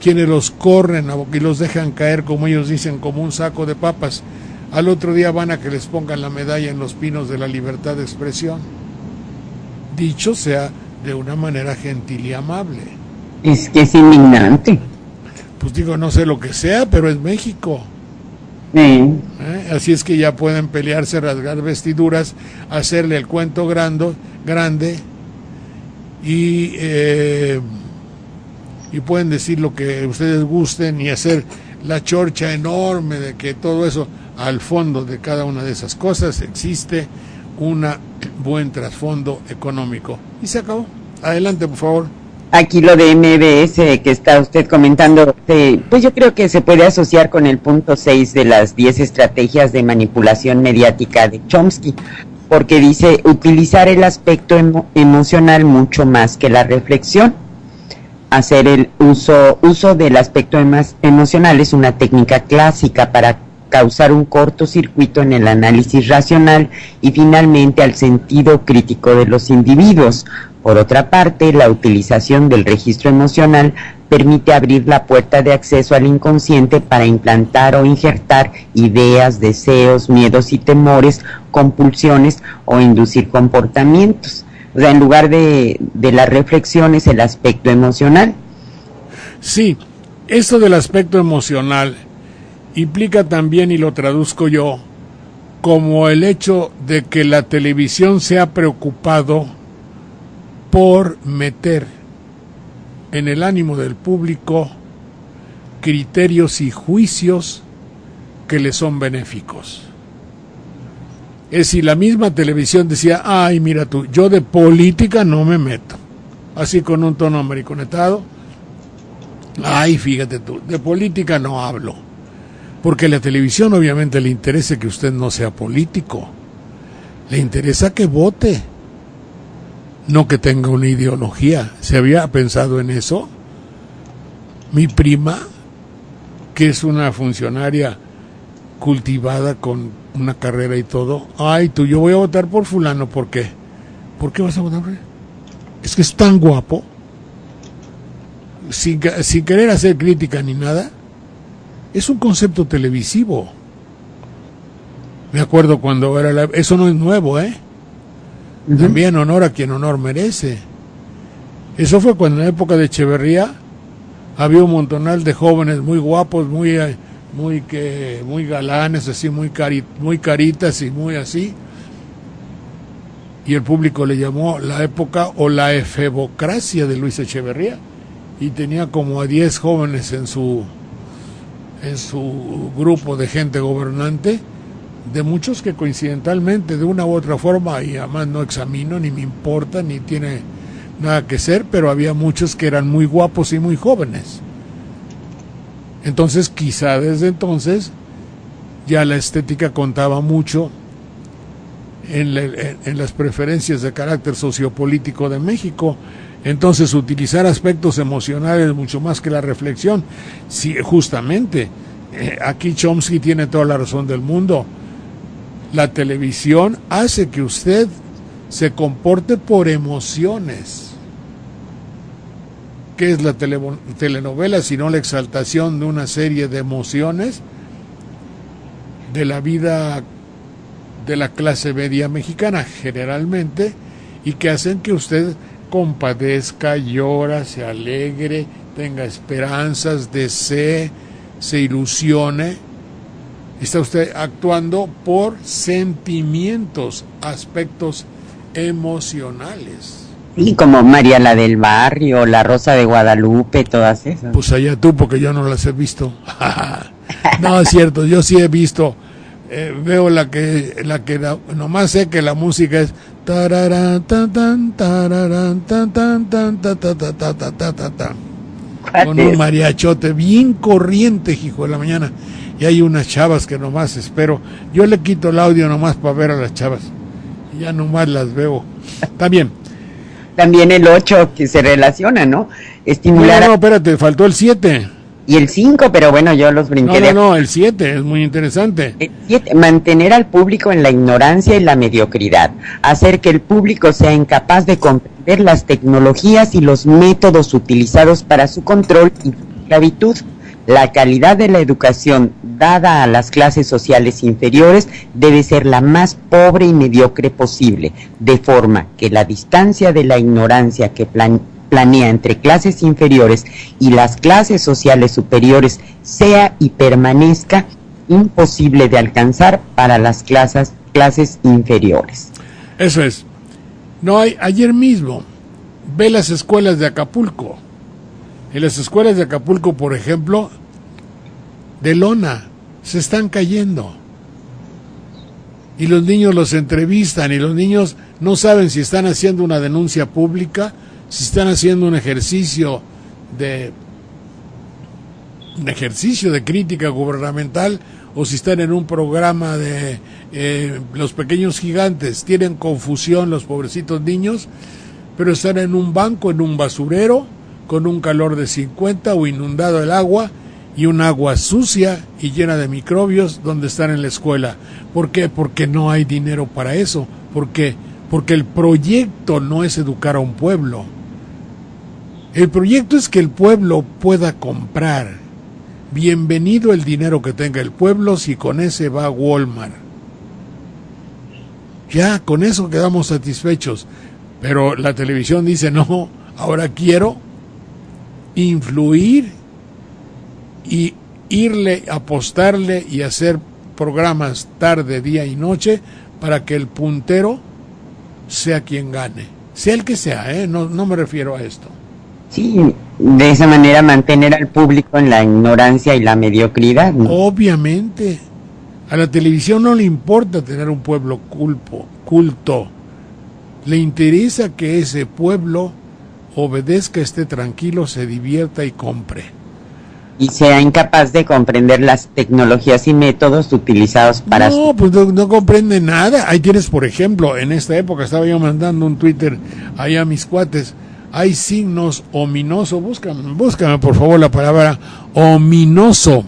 quienes los corren y los dejan caer, como ellos dicen, como un saco de papas, al otro día van a que les pongan la medalla en los pinos de la libertad de expresión. Dicho sea de una manera gentil y amable. Es que es indignante. Pues digo, no sé lo que sea, pero es México. Así es que ya pueden pelearse, rasgar vestiduras, hacerle el cuento grande y pueden decir lo que ustedes gusten y hacer la chorcha enorme de que todo eso, al fondo de cada una de esas cosas existe un buen trasfondo económico. Y se acabó. Adelante, por favor. Aquí lo de MBS que está usted comentando, pues yo creo que se puede asociar con el punto 6 de las 10 estrategias de manipulación mediática de Chomsky, porque dice utilizar el aspecto emocional mucho más que la reflexión. Hacer el uso del aspecto emocional es una técnica clásica para causar un cortocircuito en el análisis racional y finalmente al sentido crítico de los individuos. Por otra parte, la utilización del registro emocional permite abrir la puerta de acceso al inconsciente para implantar o injertar ideas, deseos, miedos y temores, compulsiones o inducir comportamientos. O sea, en lugar de la reflexión es el aspecto emocional. Sí, esto del aspecto emocional implica también, y lo traduzco yo, como el hecho de que la televisión se ha preocupado por meter en el ánimo del público criterios y juicios que le son benéficos. Es decir, la misma televisión decía, ay, mira tú, yo de política no me meto, así con un tono americanizado, ay, fíjate tú, de política no hablo, porque a la televisión obviamente le interesa que usted no sea político, le interesa que vote, no que tenga una ideología. ¿Se había pensado en eso? Mi prima, que es una funcionaria cultivada con una carrera y todo, ay, tú, yo voy a votar por fulano, ¿por qué? ¿Por qué vas a votar por él? Es que es tan guapo, sin querer hacer crítica ni nada, es un concepto televisivo. Me acuerdo cuando era eso no es nuevo, También honor a quien honor merece. Eso fue cuando en la época de Echeverría había un montonal de jóvenes muy guapos, muy galanes, así, muy caritas y muy así. Y el público le llamó la época o la efebocracia de Luis Echeverría. Y tenía como a 10 jóvenes en su grupo de gente gobernante, de muchos que coincidentalmente de una u otra forma, y además no examino ni me importa ni tiene nada que ser, pero había muchos que eran muy guapos y muy jóvenes. Entonces quizá desde entonces ya la estética contaba mucho en las preferencias de carácter sociopolítico de México. Entonces utilizar aspectos emocionales mucho más que la reflexión, sí, justamente aquí Chomsky tiene toda la razón del mundo. La televisión hace que usted se comporte por emociones. ¿Qué es la telenovela sino la exaltación de una serie de emociones de la vida de la clase media mexicana generalmente, y que hacen que usted compadezca, llora, se alegre, tenga esperanzas, desee, se ilusione? Está usted actuando por sentimientos, aspectos emocionales. Sí, como María la del Barrio, La Rosa de Guadalupe, todas esas. Pues allá tú, porque yo no las he visto. No, es cierto, yo sí he visto, veo la que nomás sé que la música es tararán, tan, tan, tararán, tan, tan, tan, ta, ta, ta, ta, ta, ta, ta, ta. Con un mariachote bien corriente, hijo de la mañana. Y hay unas chavas que nomás espero. Yo le quito el audio nomás para ver a las chavas. Y ya nomás las veo. Está bien. También el 8 que se relaciona, ¿no? Estimular. No, espérate, faltó el 7. Y el 5, pero bueno, yo los brinqué. No, el 7 es muy interesante. El 7, mantener al público en la ignorancia y la mediocridad. Hacer que el público sea incapaz de comprender las tecnologías y los métodos utilizados para su control y esclavitud. La calidad de la educación dada a las clases sociales inferiores debe ser la más pobre y mediocre posible, de forma que la distancia de la ignorancia que planea entre clases inferiores y las clases sociales superiores sea y permanezca imposible de alcanzar para las clases inferiores. Eso es. No hay, ayer mismo, ve las escuelas de Acapulco. En las escuelas de Acapulco, por ejemplo, de lona, se están cayendo. Y los niños los entrevistan y los niños no saben si están haciendo una denuncia pública, si están haciendo un ejercicio de crítica gubernamental o si están en un programa de los pequeños gigantes. Tienen confusión los pobrecitos niños, pero están en un banco, en un basurero, con un calor de 50 o inundado el agua y un agua sucia y llena de microbios donde están en la escuela. ¿Por qué? Porque no hay dinero para eso. ¿Por qué? Porque el proyecto no es educar a un pueblo. El proyecto es que el pueblo pueda comprar. Bienvenido el dinero que tenga el pueblo si con ese va a Walmart. Ya, con eso quedamos satisfechos. Pero la televisión dice, no, ahora quiero influir y irle, apostarle y hacer programas tarde, día y noche para que el puntero sea quien gane. Sea el que sea, no me refiero a esto. Sí, de esa manera mantener al público en la ignorancia y la mediocridad, ¿no? Obviamente, a la televisión no le importa tener un pueblo culto. Le interesa que ese pueblo obedezca, esté tranquilo, se divierta y compre. Y sea incapaz de comprender las tecnologías y métodos utilizados para... No, pues no comprende nada. Ahí tienes, por ejemplo, en esta época estaba yo mandando un Twitter allá a mis cuates. Hay signos ominosos, búscame por favor la palabra ominoso,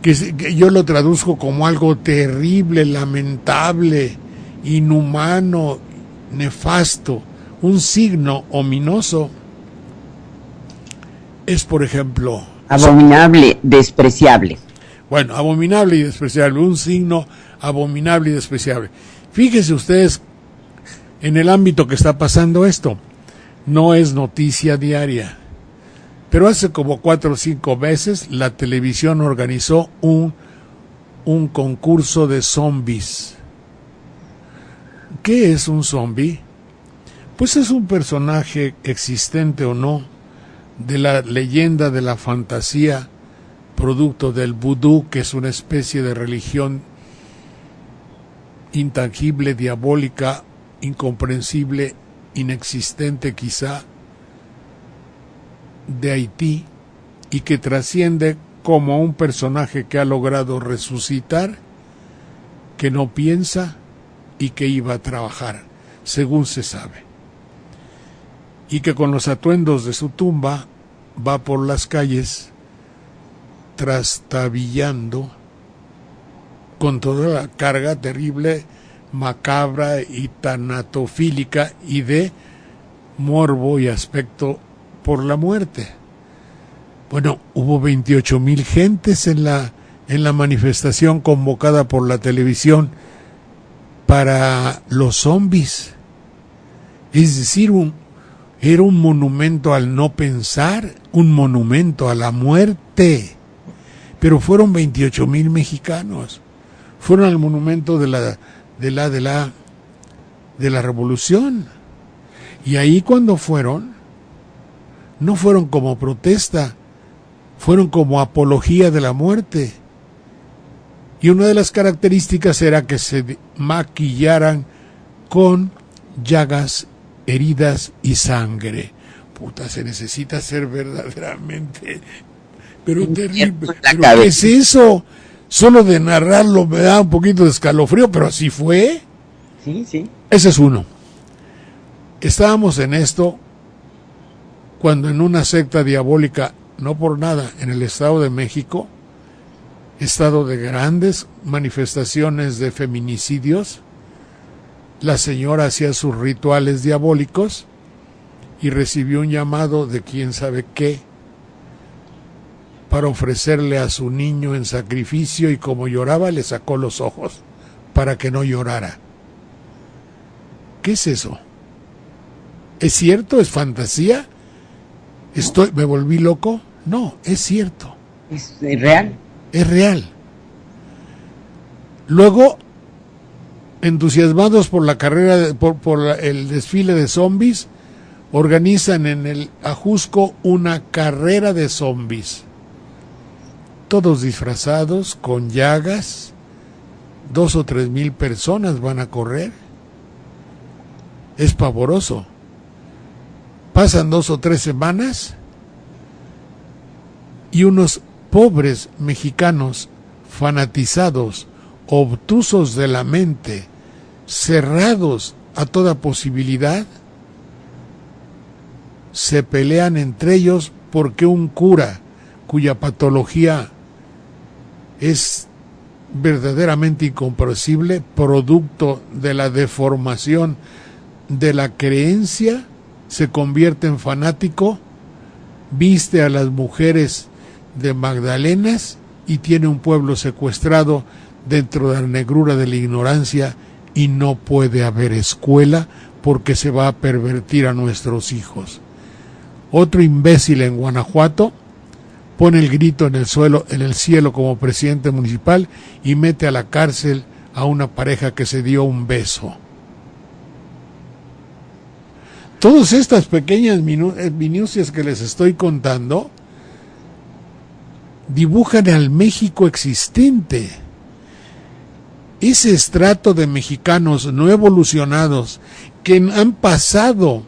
que yo lo traduzco como algo terrible, lamentable, inhumano, nefasto. Un signo ominoso es, por ejemplo... abominable, despreciable. Bueno, abominable y despreciable, un signo abominable y despreciable. Fíjense ustedes en el ámbito que está pasando esto. No es noticia diaria, pero hace como 4 o 5 meses la televisión organizó un concurso de zombies. ¿Qué es un zombie? Pues es un personaje existente o no de la leyenda, de la fantasía, producto del vudú, que es una especie de religión intangible, diabólica, incomprensible, inexistente quizá, de Haití, y que trasciende como un personaje que ha logrado resucitar, que no piensa y que iba a trabajar, según se sabe, y que con los atuendos de su tumba va por las calles trastabillando con toda la carga terrible, macabra y tanatofílica y de morbo y aspecto por la muerte. Bueno, hubo 28,000 gentes en la manifestación convocada por la televisión para los zombies. Es decir, era un monumento al no pensar, un monumento a la muerte. Pero fueron 28,000 mexicanos. Fueron al monumento de la revolución. Y ahí cuando fueron, no fueron como protesta, fueron como apología de la muerte. Y una de las características era que se maquillaran con llagas, heridas y sangre. Puta, se necesita ser verdaderamente, pero terrible. ¿Pero qué es eso? Solo de narrarlo me da un poquito de escalofrío, pero así fue. Sí, sí. Ese es uno. Estábamos en esto cuando en una secta diabólica, no por nada, en el Estado de México, estado de grandes manifestaciones de feminicidios, la señora hacía sus rituales diabólicos y recibió un llamado de quién sabe qué para ofrecerle a su niño en sacrificio, y como lloraba le sacó los ojos para que no llorara. ¿Qué es eso? ¿Es cierto? ¿Es fantasía? ¿Me volví loco? No, es cierto. Es real. Es real. Luego, entusiasmados por la carrera, el desfile de zombies, organizan en el Ajusco una carrera de zombies. Todos disfrazados, con llagas, 2 o 3 mil personas van a correr. Es pavoroso. Pasan 2 o 3 semanas y unos pobres mexicanos fanatizados, obtusos de la mente, cerrados a toda posibilidad, se pelean entre ellos porque un cura cuya patología es verdaderamente incomprensible, producto de la deformación de la creencia, se convierte en fanático, viste a las mujeres de Magdalenas y tiene un pueblo secuestrado dentro de la negrura de la ignorancia, y no puede haber escuela porque se va a pervertir a nuestros hijos. Otro imbécil en Guanajuato pone el grito en el cielo como presidente municipal y mete a la cárcel a una pareja que se dio un beso. Todas estas pequeñas minucias que les estoy contando dibujan al México existente. Ese estrato de mexicanos no evolucionados que han pasado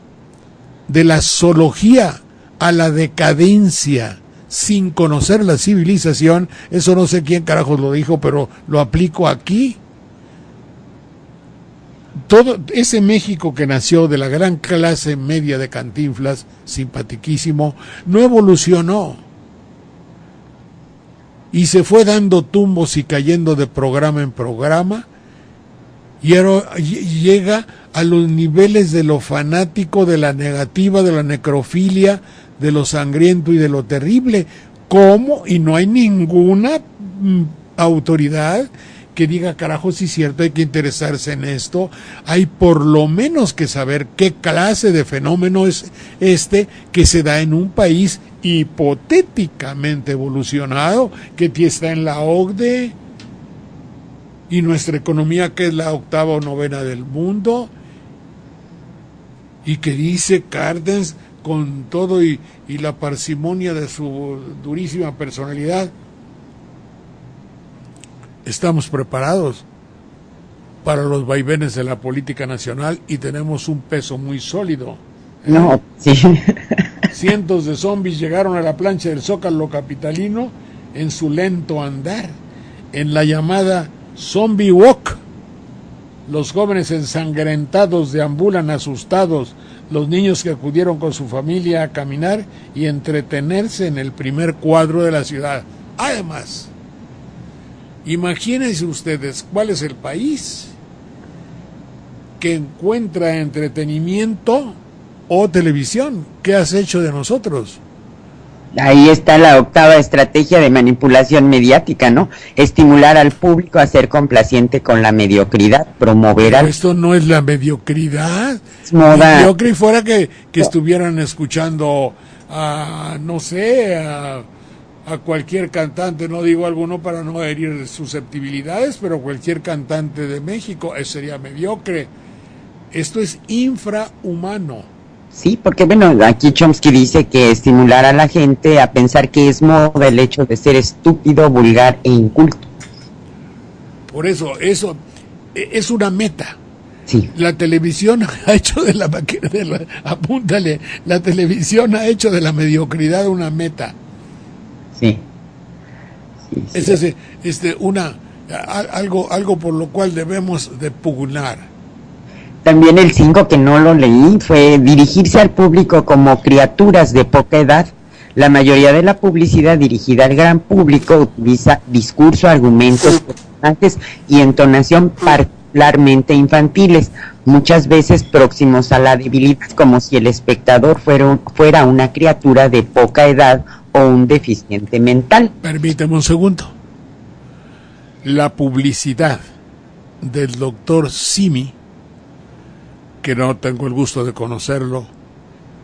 de la zoología a la decadencia sin conocer la civilización, eso no sé quién carajos lo dijo, pero lo aplico aquí. Todo ese México que nació de la gran clase media de Cantinflas, simpatiquísimo, no evolucionó y se fue dando tumbos y cayendo de programa en programa, y ahora llega a los niveles de lo fanático, de la negativa, de la necrofilia, de lo sangriento y de lo terrible. ¿Cómo? Y no hay ninguna autoridad que diga, carajo, sí es cierto, hay que interesarse en esto. Hay por lo menos que saber qué clase de fenómeno es este que se da en un país hipotéticamente evolucionado, que está en la OCDE, y nuestra economía, que es la 8ª o 9ª del mundo, y que dice Cárdenas, con todo y la parsimonia de su durísima personalidad, estamos preparados para los vaivenes de la política nacional y tenemos un peso muy sólido. No, sí. Cientos de zombies llegaron a la plancha del Zócalo capitalino en su lento andar, en la llamada zombie walk. Los jóvenes ensangrentados deambulan asustados, los niños que acudieron con su familia a caminar y entretenerse en el primer cuadro de la ciudad. Además, imagínense ustedes cuál es el país que encuentra entretenimiento o televisión. ¿Qué has hecho de nosotros? Ahí está la 8ª estrategia de manipulación mediática, ¿no? Estimular al público a ser complaciente con la mediocridad, promover al... Esto no es la mediocridad. Es moda. Mediocre fuera que estuvieran escuchando a, no sé, a cualquier cantante, no digo alguno para no herir susceptibilidades, pero cualquier cantante de México, eso sería mediocre. Esto es infrahumano. Sí, porque bueno, aquí Chomsky dice que estimular a la gente a pensar que es moda el hecho de ser estúpido, vulgar e inculto. Por eso es una meta. Sí. La televisión ha hecho apúntale, la televisión ha hecho de la mediocridad una meta. Sí. Sí, sí. Es algo por lo cual debemos de pugnar. También el 5, que no lo leí, fue dirigirse al público como criaturas de poca edad. La mayoría de la publicidad dirigida al gran público utiliza discurso, argumentos, personajes y entonación particularmente infantiles, muchas veces próximos a la debilidad, como si el espectador fuera una criatura de poca edad o un deficiente mental. Permíteme un segundo. La publicidad del doctor Simi, que no tengo el gusto de conocerlo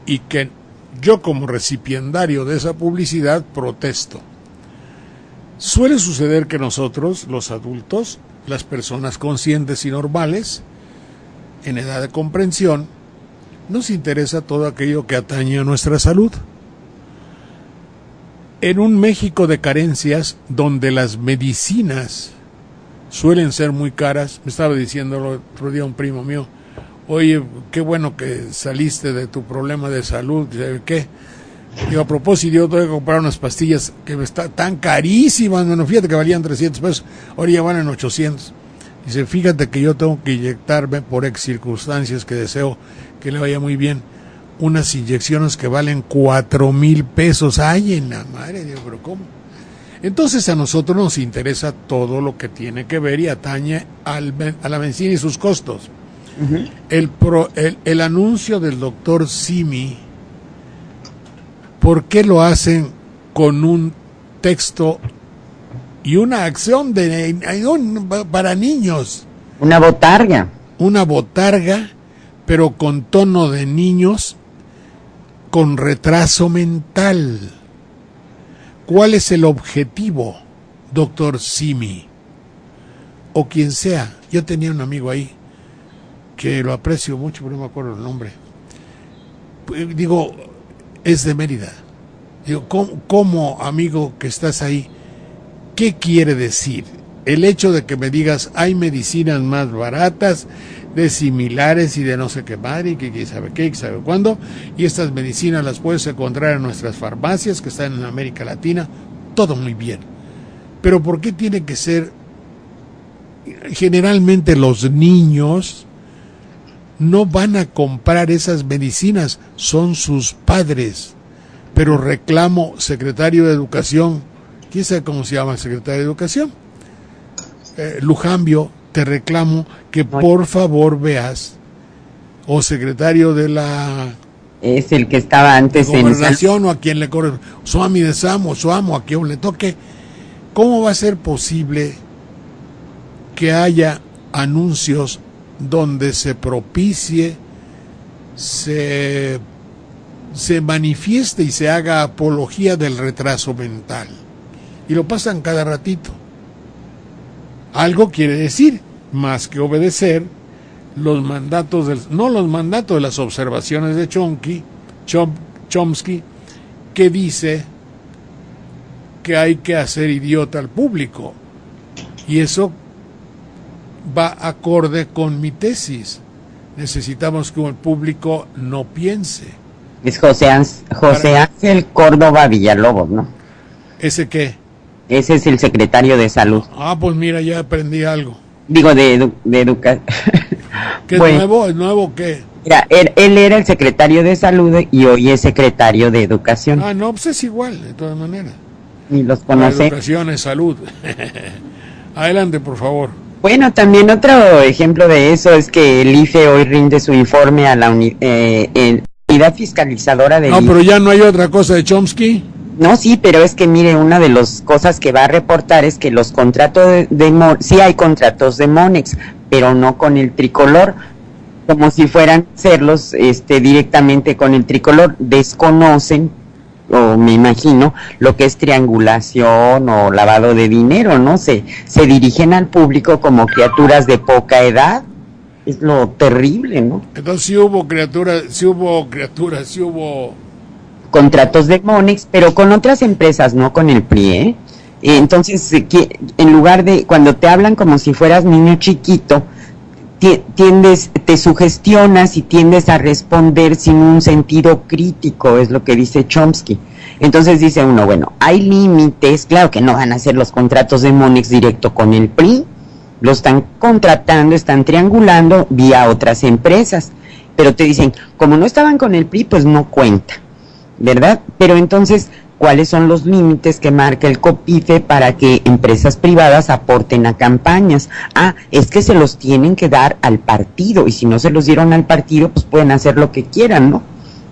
y que yo como recipiendario de esa publicidad protesto. Suele suceder que nosotros, los adultos, las personas conscientes y normales, en edad de comprensión, nos interesa todo aquello que atañe a nuestra salud. En un México de carencias, donde las medicinas suelen ser muy caras, me estaba diciendo el otro día un primo mío, oye, qué bueno que saliste de tu problema de salud, ¿qué? Digo, a propósito, yo tengo que comprar unas pastillas que están tan carísimas, bueno, fíjate que valían 300 pesos, ahora ya van en 800. Dice, fíjate que yo tengo que inyectarme por ex circunstancias que deseo que le vaya muy bien, unas inyecciones que valen 4,000 pesos. Ay, en la madre, digo, pero ¿cómo? Entonces a nosotros nos interesa todo lo que tiene que ver y atañe a la medicina y sus costos. Uh-huh. El anuncio del doctor Simi, ¿por qué lo hacen con un texto y una acción para niños? Una botarga. Una botarga, pero con tono de niños, con retraso mental. ¿Cuál es el objetivo, doctor Simi? O quien sea. Yo tenía un amigo ahí, que lo aprecio mucho, pero no me acuerdo el nombre. Digo, es de Mérida. Digo, ¿cómo, amigo, que estás ahí? ¿Qué quiere decir? El hecho de que me digas, hay medicinas más baratas, de similares y de no sé qué madre, y que sabe qué, que sabe cuándo, y estas medicinas las puedes encontrar en nuestras farmacias que están en América Latina, todo muy bien. Pero ¿por qué tiene que ser? Generalmente los niños no van a comprar esas medicinas, son sus padres. Pero reclamo, secretario de Educación, ¿quién sabe cómo se llama el secretario de Educación? Lujambio, te reclamo que por favor veas, o secretario de la... Es el que estaba antes en Gobernación, o a quien le corre, Suami de Samo, Suamo, a quien le toque. ¿Cómo va a ser posible que haya anuncios donde se propicie, se manifieste y se haga apología del retraso mental? Y lo pasan cada ratito. Algo quiere decir, más que obedecer los mandatos no los mandatos de las observaciones de Chomsky, que dice que hay que hacer idiota al público. Y eso va acorde con mi tesis. Necesitamos que el público no piense. Es José Ángel Córdoba Villalobos, ¿no? ¿Ese qué? Ese es el secretario de Salud. Ah, pues mira, ya aprendí algo. Digo, de educación. ¿Qué bueno, nuevo? ¿El nuevo qué? Mira, él era el secretario de Salud y hoy es secretario de Educación. Ah, no, pues es igual, de todas maneras. Y los conoce. Educación es salud. Adelante, por favor. Bueno, también otro ejemplo de eso es que el IFE hoy rinde su informe a la unidad fiscalizadora del No, pero ya no hay otra cosa de Chomsky. No, sí, pero es que mire, una de las cosas que va a reportar es que los contratos sí hay contratos de Monex, pero no con el tricolor, como si fueran serlos directamente con el tricolor. Desconocen, o me imagino, lo que es triangulación o lavado de dinero, ¿no? Se dirigen al público como criaturas de poca edad. Es lo terrible, ¿no? Entonces sí hubo contratos de Monex, pero con otras empresas, no con el PRI, ¿eh? Entonces, en lugar de, cuando te hablan como si fueras niño chiquito, te sugestionas y tiendes a responder sin un sentido crítico, es lo que dice Chomsky. Entonces dice uno, bueno, hay límites, claro que no van a hacer los contratos de Monex directo con el PRI, lo están contratando, están triangulando vía otras empresas, pero te dicen, como no estaban con el PRI, pues no cuenta, ¿verdad? Pero entonces, ¿cuáles son los límites que marca el COPIFE para que empresas privadas aporten a campañas? Ah, es que se los tienen que dar al partido, y si no se los dieron al partido, pues pueden hacer lo que quieran, ¿no?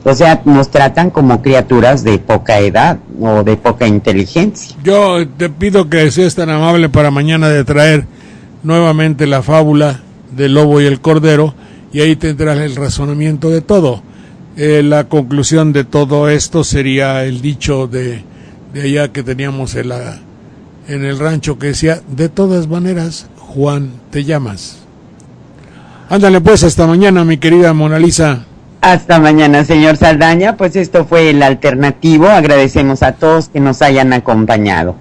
O sea, nos tratan como criaturas de poca edad o de poca inteligencia. Yo te pido que seas tan amable para mañana de traer nuevamente la fábula del lobo y el cordero, y ahí tendrás el razonamiento de todo. La conclusión de todo esto sería el dicho de allá que teníamos en el rancho que decía, de todas maneras, Juan, te llamas. Ándale pues, hasta mañana, mi querida Mona Lisa. Hasta mañana, señor Saldaña. Pues esto fue el alternativo. Agradecemos a todos que nos hayan acompañado.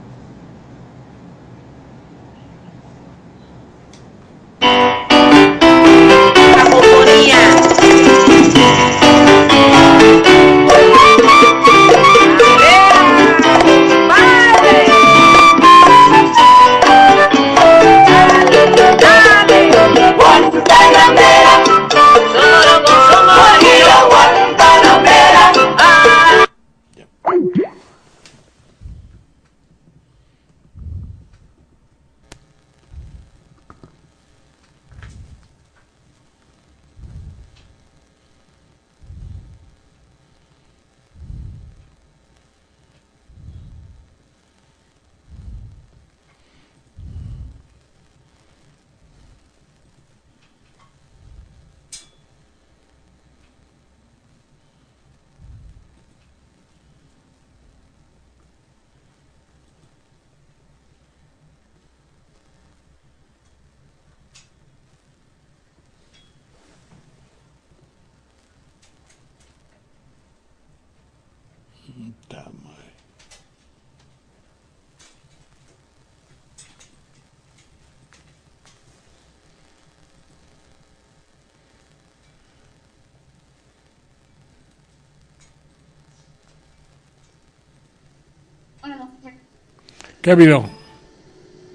¿Qué ha habido?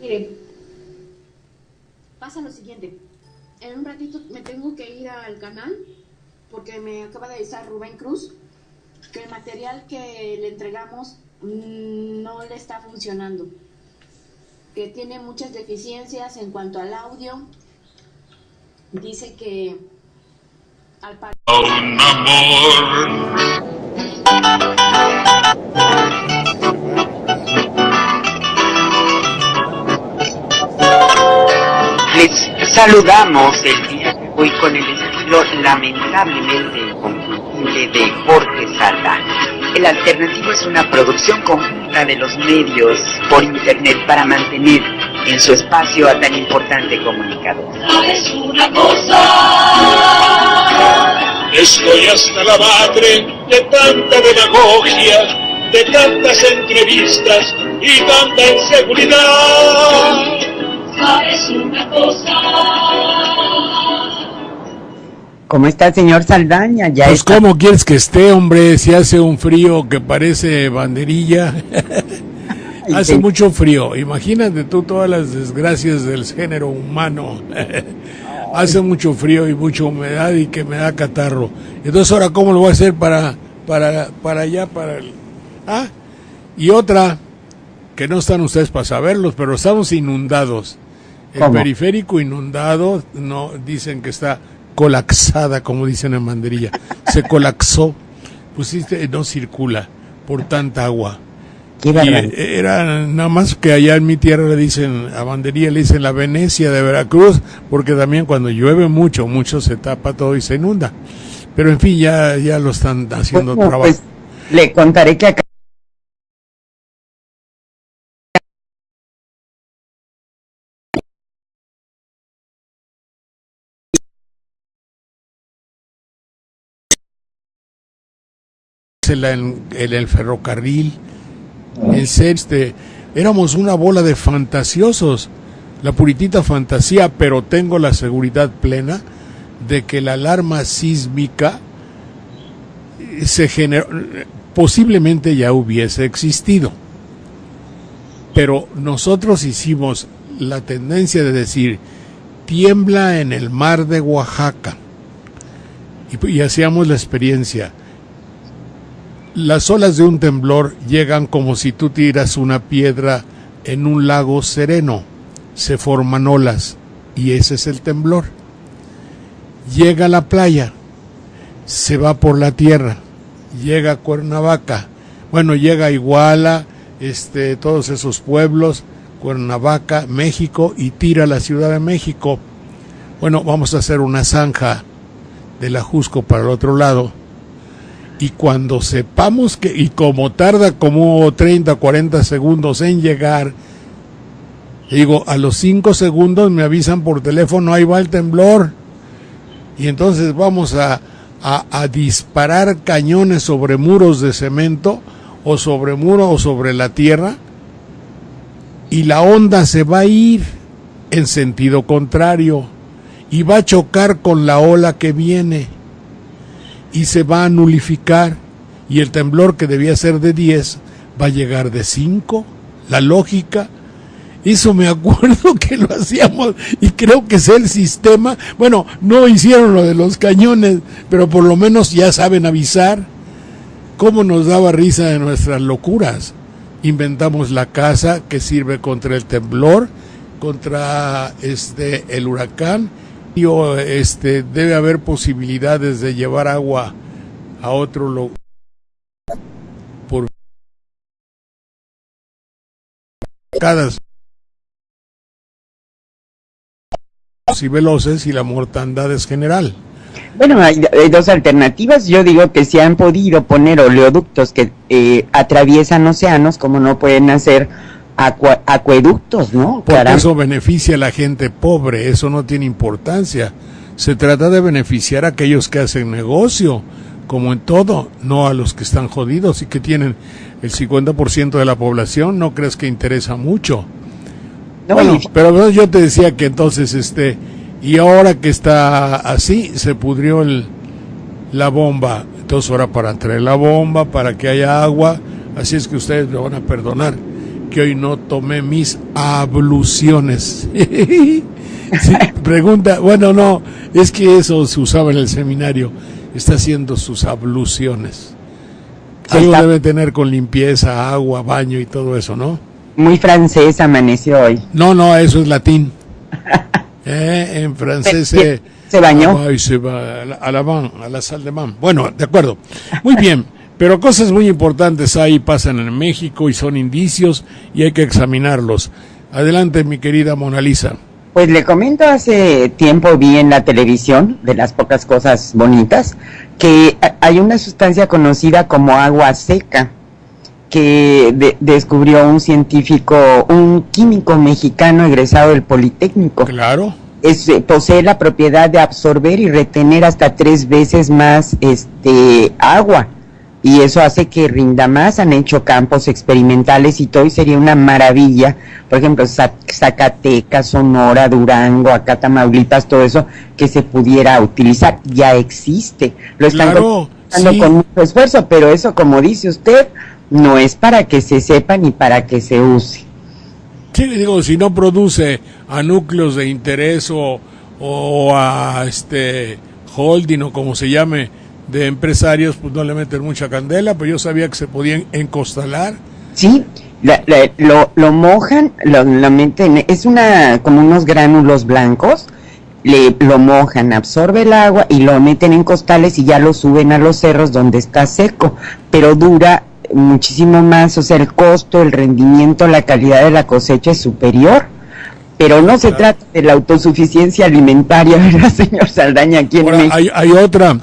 Mire, pasa lo siguiente. En un ratito me tengo que ir al canal porque me acaba de avisar Rubén Cruz que el material que le entregamos no le está funcionando, que tiene muchas deficiencias en cuanto al audio. Dice que al parecer Un amor. Les saludamos el día de hoy con el estilo lamentablemente inconfundible de Jorge Saldaña. El alternativo es una producción conjunta de los medios por internet para mantener en su espacio a tan importante comunicador. ¿Sabes una cosa? Estoy hasta la madre de tanta demagogia, de tantas entrevistas y tanta inseguridad. ¿Sabes una cosa? ¿Cómo está, señor Saldaña? Ya Pues está. ¿cómo quieres que esté, hombre? Si hace un frío que parece banderilla. Hace sí. mucho frío. Imagínate tú todas las desgracias del género humano. Hace mucho frío y mucha humedad y que me da catarro. Entonces, ¿ahora cómo lo voy a hacer para allá, para el... Ah, y otra, que no están ustedes para saberlos, pero estamos inundados. El ¿Cómo? periférico inundado, no dicen que está colapsada, como dicen en banderilla. Se colapsó, pues no circula por tanta agua. Qué Y barbaridad. era nada más que allá en mi tierra le dicen, a banderilla le dicen la Venecia de Veracruz, porque también cuando llueve mucho se tapa todo y se inunda. Pero en fin, ya lo están haciendo Bueno, trabajo. pues, le contaré que acá En el ferrocarril, en serio, éramos una bola de fantasiosos, la puritita fantasía, pero tengo la seguridad plena de que la alarma sísmica se generó, posiblemente ya hubiese existido, pero nosotros hicimos la tendencia de decir, tiembla en el mar de Oaxaca, y hacíamos la experiencia. Las olas de un temblor llegan como si tú tiras una piedra en un lago sereno. Se forman olas y ese es el temblor. Llega a la playa, se va por la tierra, llega a Cuernavaca, bueno, llega a Iguala, todos esos pueblos, Cuernavaca, México, y tira a la Ciudad de México. Bueno, vamos a hacer una zanja del Ajusco para el otro lado. Y cuando sepamos que, y como tarda como 30, 40 segundos en llegar, digo, a los 5 segundos me avisan por teléfono, ahí va el temblor. Y entonces vamos a disparar cañones sobre muros de cemento, o sobre muro o sobre la tierra, y la onda se va a ir en sentido contrario y va a chocar con la ola que viene y se va a nulificar, y el temblor que debía ser de 10 va a llegar de 5. La lógica, eso me acuerdo que lo hacíamos, y creo que es el sistema. Bueno, no hicieron lo de los cañones, pero por lo menos ya saben avisar. Cómo nos daba risa de nuestras locuras. Inventamos la casa que sirve contra el temblor, contra el huracán, y debe haber posibilidades de llevar agua a otro lugar por cascadas y veloces, y la mortandad es general. Bueno, hay dos alternativas. Yo digo que si han podido poner oleoductos que atraviesan océanos, como no pueden hacer acueductos, ¿no? Porque Caramba. Eso beneficia a la gente pobre, eso no tiene importancia. Se trata de beneficiar a aquellos que hacen negocio, como en todo, no a los que están jodidos y que tienen el 50% de la población. No crees que interesa mucho. No, bueno, pero yo te decía que entonces y ahora que está así, se pudrió la bomba. Entonces ahora para traer la bomba, para que haya agua. Así es que ustedes me van a perdonar que hoy no tomé mis abluciones. Sí, pregunta, bueno, no, es que eso se usaba en el seminario. Está haciendo sus abluciones. Algo debe tener con limpieza, agua, baño y todo eso, ¿no? Muy francés amaneció hoy. No, eso es latín. En francés se bañó. Ay, se va a la sal de man. Bueno, de acuerdo. Muy bien, pero cosas muy importantes ahí pasan en México y son indicios y hay que examinarlos. Adelante, mi querida Mona Lisa. Pues le comento, hace tiempo vi en la televisión, de las pocas cosas bonitas, que hay una sustancia conocida como agua seca, que descubrió un científico, un químico mexicano egresado del Politécnico. Claro. Posee la propiedad de absorber y retener hasta 3 veces más agua, y eso hace que rinda más. Han hecho campos experimentales y todo, y sería una maravilla. Por ejemplo, Zacatecas, Sonora, Durango, acá Tamaulipas, todo eso que se pudiera utilizar, ya existe. Lo están haciendo con mucho esfuerzo, pero eso, como dice usted, no es para que se sepa ni para que se use. Sí, digo, si no produce a núcleos de interés o a holding o como se llame, de empresarios, pues no le meten mucha candela, pero yo sabía que se podían encostalar. Sí, lo mojan, lo meten, es como unos gránulos blancos, lo mojan, absorbe el agua y lo meten en costales y ya lo suben a los cerros donde está seco, pero dura muchísimo más, o sea, el costo, el rendimiento, la calidad de la cosecha es superior, pero no se trata de la autosuficiencia alimentaria, ¿verdad, señor Saldaña? Aquí en México hay otra.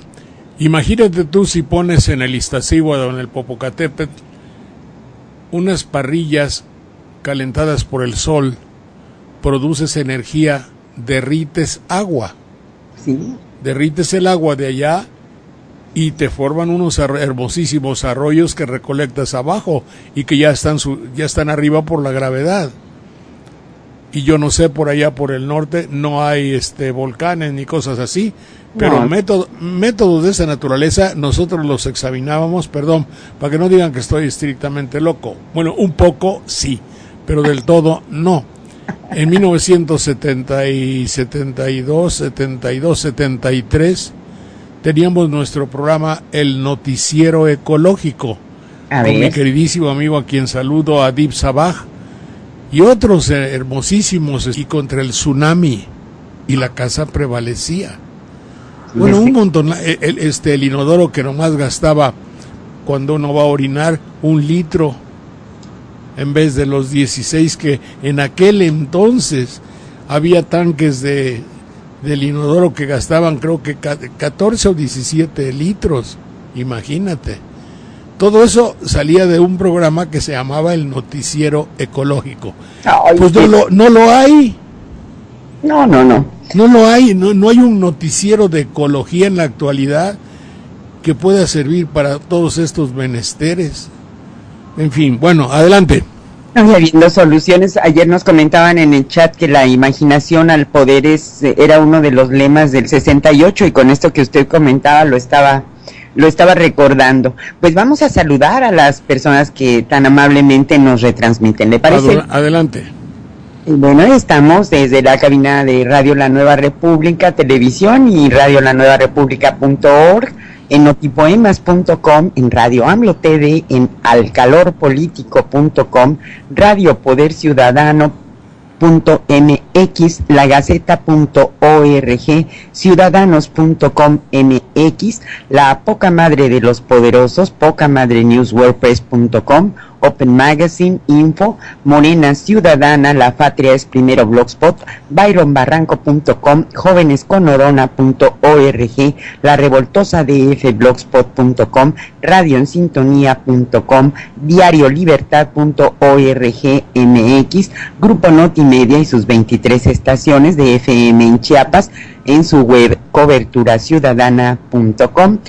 Imagínate tú si pones en el Iztaccíhuatl o en el Popocatépetl unas parrillas calentadas por el sol, produces energía, derrites agua. Sí. Derrites el agua de allá y te forman unos hermosísimos arroyos que recolectas abajo y que ya están arriba por la gravedad. Y yo no sé, por allá por el norte no hay volcanes ni cosas así, pero métodos de esa naturaleza nosotros los examinábamos, perdón, para que no digan que estoy estrictamente loco. Bueno, un poco sí, pero del todo no. En 1972, 73 teníamos nuestro programa El Noticiero Ecológico, con mi queridísimo amigo, a quien saludo, Adib Sabaj, y otros hermosísimos, y contra el tsunami, y la casa prevalecía. Bueno, un montón, el inodoro que nomás gastaba cuando uno va a orinar 1 litro, en vez de los 16 que en aquel entonces había tanques del inodoro que gastaban, creo que 14 o 17 litros. Imagínate. Todo eso salía de un programa que se llamaba el Noticiero Ecológico. Ay, pues no lo hay. No. No lo hay, no hay un noticiero de ecología en la actualidad que pueda servir para todos estos menesteres. En fin, bueno, adelante. Habiendo soluciones, ayer nos comentaban en el chat que la imaginación al poder era uno de los lemas del 68 y con esto que usted comentaba lo estaba recordando. Pues vamos a saludar a las personas que tan amablemente nos retransmiten, ¿le parece? Adelante. Bueno, estamos desde la cabina de Radio La Nueva República Televisión y radiolanuevarepublica.org, en notipoemas.com, en Radio AMLO TV, en alcalorpolitico.com, Radio Poder Ciudadano.mx, lagaceta.org, ciudadanos.com.mx, la poca madre de los poderosos, pocamadrenewswordpress.com, Open Magazine, Info, Morena Ciudadana, La Patria es Primero Blogspot, byronbarranco.com, jovenesconodona.org, La Revoltosa DF Blogspot.com, radioensintonía.com, diariolibertad.org MX, Grupo Notimedia y sus 23 estaciones de FM en Chiapas, en su web coberturaciudadana.com.